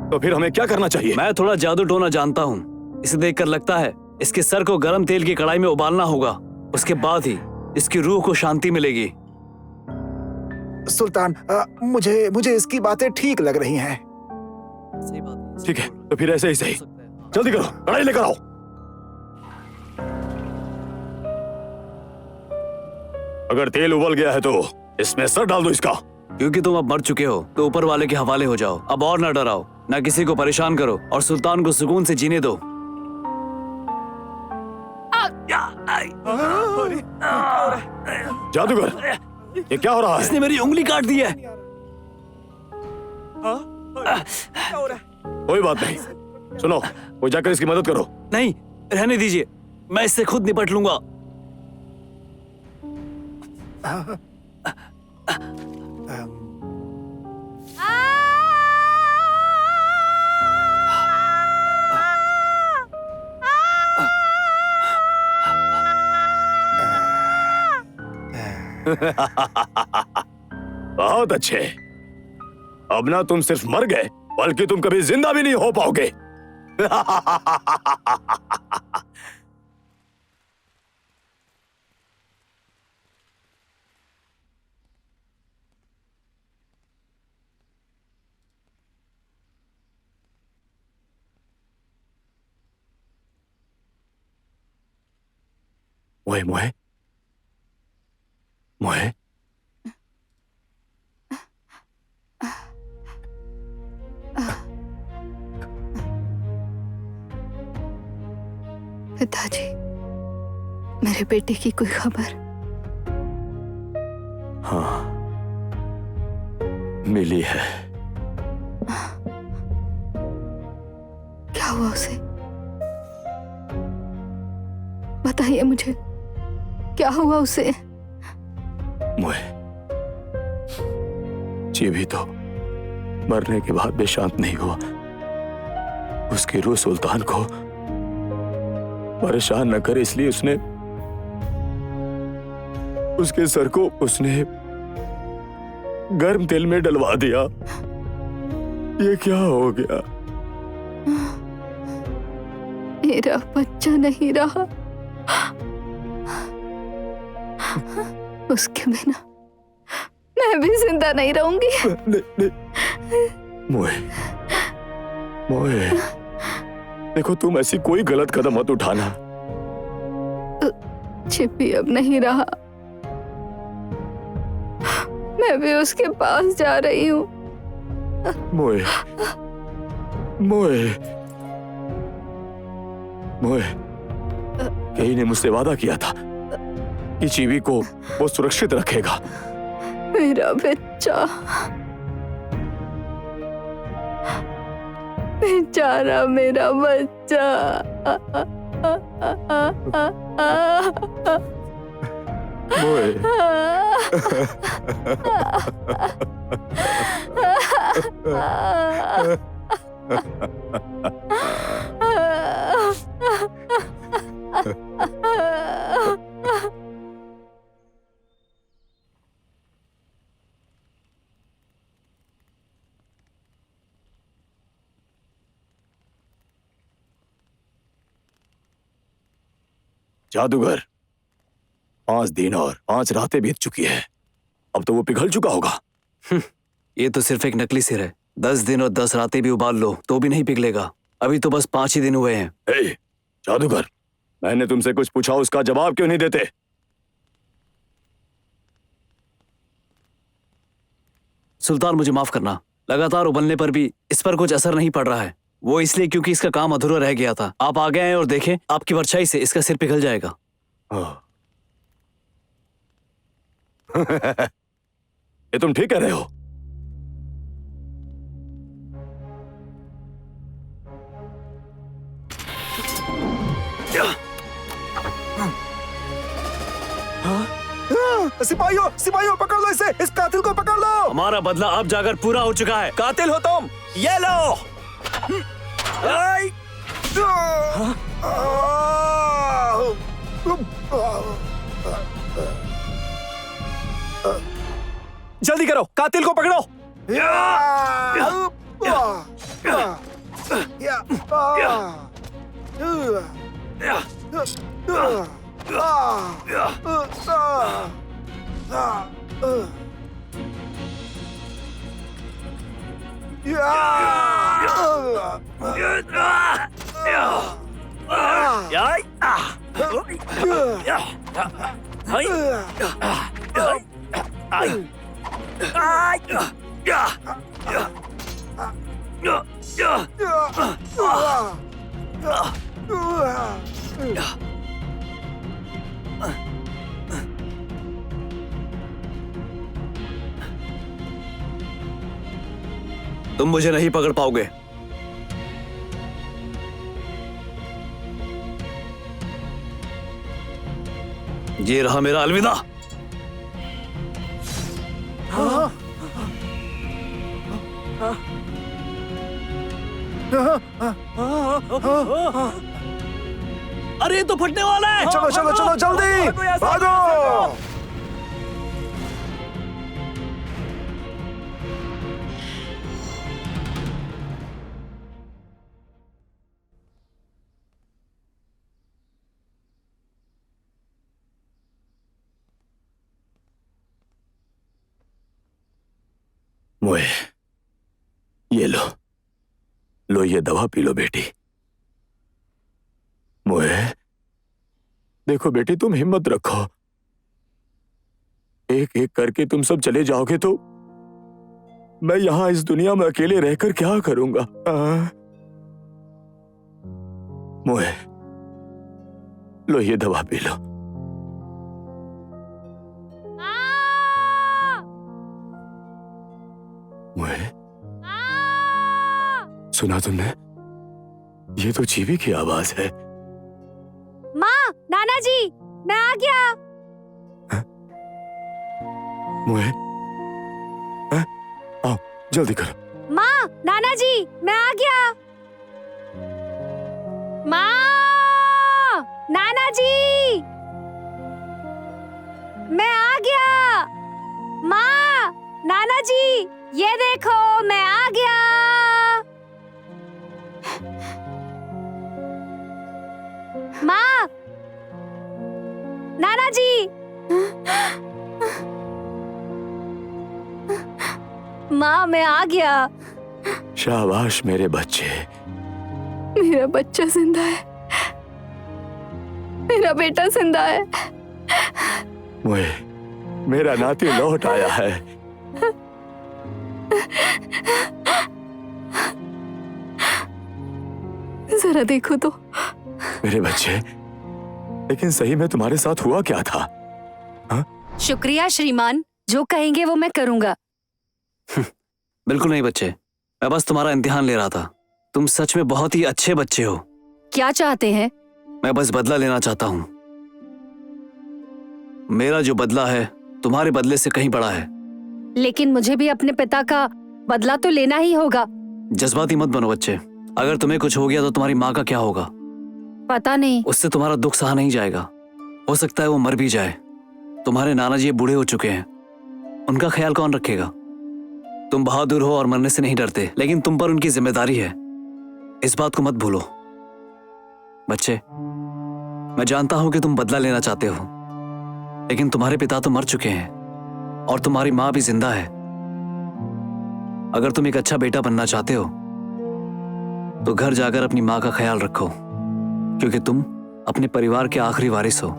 तो फिर हमें क्या करना चाहिए? मैं थोड़ा जादू टोना जानता हूँ। इसे देखकर लगता है इसके सर को गर्म तेल की कढ़ाई में उबालना होगा, उसके बाद ही इसकी रूह को शांति मिलेगी। सुल्तान, मुझे इसकी बातें ठीक लग रही हैं। सही बात है। ठीक है, तो फिर ऐसे ही सही। जल्दी करो, कढ़ाई लेकर आओ। अगर तेल उबल गया है तो इसमें सर डाल दो इसका। क्योंकि तुम अब मर चुके हो तो ऊपर वाले के हवाले हो जाओ। अब और ना डराओ, ना किसी को परेशान करो और सुल्तान को सुकून से जीने दो। जादूगर, ये क्या हो रहा है? इसने मेरी उंगली काट दी है। क्या हो रहा है? कोई बात नहीं, सुनो, वो जाकर इसकी मदद करो। नहीं, रहने दीजिए, मैं इससे खुद निपट लूंगा। बहुत अच्छे। अब ना तुम सिर्फ मर गए, बल्कि तुम कभी जिंदा भी नहीं हो पाओगे। मोए मोए मोए, पिताजी, मेरे बेटे की कोई खबर? हाँ, मिली है। क्या हुआ उसे? बताइए मुझे, क्या हुआ उसे? मोए, जीवी तो मरने के बाद भी शांत नहीं हुआ। उसकी रूह सुल्तान को परेशान न करे, इसलिए उसने उसके सर को उसने गर्म तेल में डलवा दिया। ये क्या हो गया? मेरा बच्चा नहीं रहा, उसके बिना मैं भी जिंदा नहीं रहूंगी। नहीं। मोए, मोए, देखो, तुम ऐसी कोई गलत कदम मत उठाना। छिपी अब नहीं रहा, मैं भी उसके पास जा रही हूँ। मोए, मोए, मोए, कहीं ने मुझसे वादा किया था कि चीवी को वो सुरक्षित रखेगा। मेरा बच्चा, बेचारा मेरा बच्चा। मोए, जादूगर, 5 दिन और 5 रातें बीत चुकी है। अब तो वो पिघल चुका होगा। ये तो सिर्फ एक नकली सिर है। 10 दिन और 10 रातें भी उबाल लो तो भी नहीं पिघलेगा। अभी तो बस 5 ही दिन हुए हैं। ए, जादूगर, मैंने तुमसे कुछ पूछा, उसका जवाब क्यों नहीं देते? सुल्तान, मुझे माफ करना, लगातार उबलने पर भी इस पर कुछ असर नहीं पड़ रहा है। वो इसलिए क्योंकि इसका काम अधूरा रह गया था। आप आ गए हैं और देखें, आपकी परछाई से इसका सिर पिघल जाएगा। ये तुम ठीक कह रहे हो? सिपाहियों, सिपाहियों, पकड़ लो इसे, इस कातिल को पकड़ लो। हमारा बदला अब जाकर पूरा हो चुका है। कातिल हो तुम, ये लो। जल्दी करो, कातिल को पकड़ो। तुम मुझे नहीं पकड़ पाओगे। ये रहा मेरा अलविदा। अरे ये तो फटने वाला है। चलो चलो चलो, जल्दी भागो। मोए, ये लो ये दवा पी लो बेटी। मोए, देखो बेटी, तुम हिम्मत रखो। एक एक करके तुम सब चले जाओगे तो मैं यहां इस दुनिया में अकेले रहकर क्या करूंगा? मोए, लो ये दवा पी लो। मोए, सुना तुमने? ये तो चीवी की आवाज है। माँ, नाना जी, मैं आ गया। मोए, आओ जल्दी करो। माँ, नाना जी, मैं आ गया। माँ, नाना जी, मैं आ गया। माँ, नाना जी, ये देखो, मैं आ गया। माँ, नाना जी, माँ, मैं आ गया। शाबाश मेरे बच्चे। मेरा बच्चा जिंदा है, मेरा बेटा जिंदा है। मोए, मेरा नाती लौट आया है। जरा देखो तो। मेरे बच्चे, लेकिन सही में तुम्हारे साथ हुआ क्या था? शुक्रिया श्रीमान, जो कहेंगे वो मैं करूंगा। बिल्कुल नहीं बच्चे, मैं बस तुम्हारा इम्तिहान ले रहा था। तुम सच में बहुत ही अच्छे बच्चे हो। क्या चाहते हैं? मैं बस बदला लेना चाहता हूँ। मेरा जो बदला है तुम्हारे बदले से कहीं बड़ा है। लेकिन मुझे भी अपने पिता का बदला तो लेना ही होगा। जज्बाती मत बनो बच्चे। अगर तुम्हें कुछ हो गया तो तुम्हारी माँ का क्या होगा? पता नहीं। उससे तुम्हारा दुख सहा नहीं जाएगा। हो सकता है वो मर भी जाए। तुम्हारे नाना जी बूढ़े हो चुके हैं, उनका ख्याल कौन रखेगा? तुम बहादुर हो और मरने से नहीं डरते, लेकिन तुम पर उनकी जिम्मेदारी है। इस बात को मत भूलो बच्चे। मैं जानता हूं कि तुम बदला लेना चाहते हो, लेकिन तुम्हारे पिता तो मर चुके हैं और तुम्हारी माँ भी जिंदा है। अगर तुम एक अच्छा बेटा बनना चाहते हो तो घर जाकर अपनी माँ का ख्याल रखो, क्योंकि तुम अपने परिवार के आखिरी वारिस हो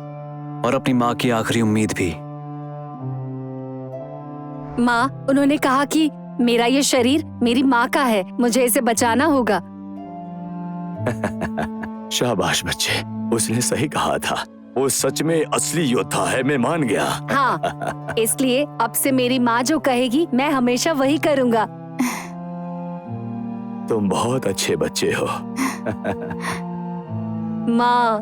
और अपनी माँ की आखिरी उम्मीद भी। माँ, उन्होंने कहा कि मेरा ये शरीर मेरी माँ का है, मुझे इसे बचाना होगा। शाबाश बच्चे, उसने सही कहा था। वो सच में असली योद्धा है, मैं मान गया। हाँ, इसलिए अब से मेरी माँ जो कहेगी मैं हमेशा वही करूँगा। तुम बहुत अच्छे बच्चे हो। माँ।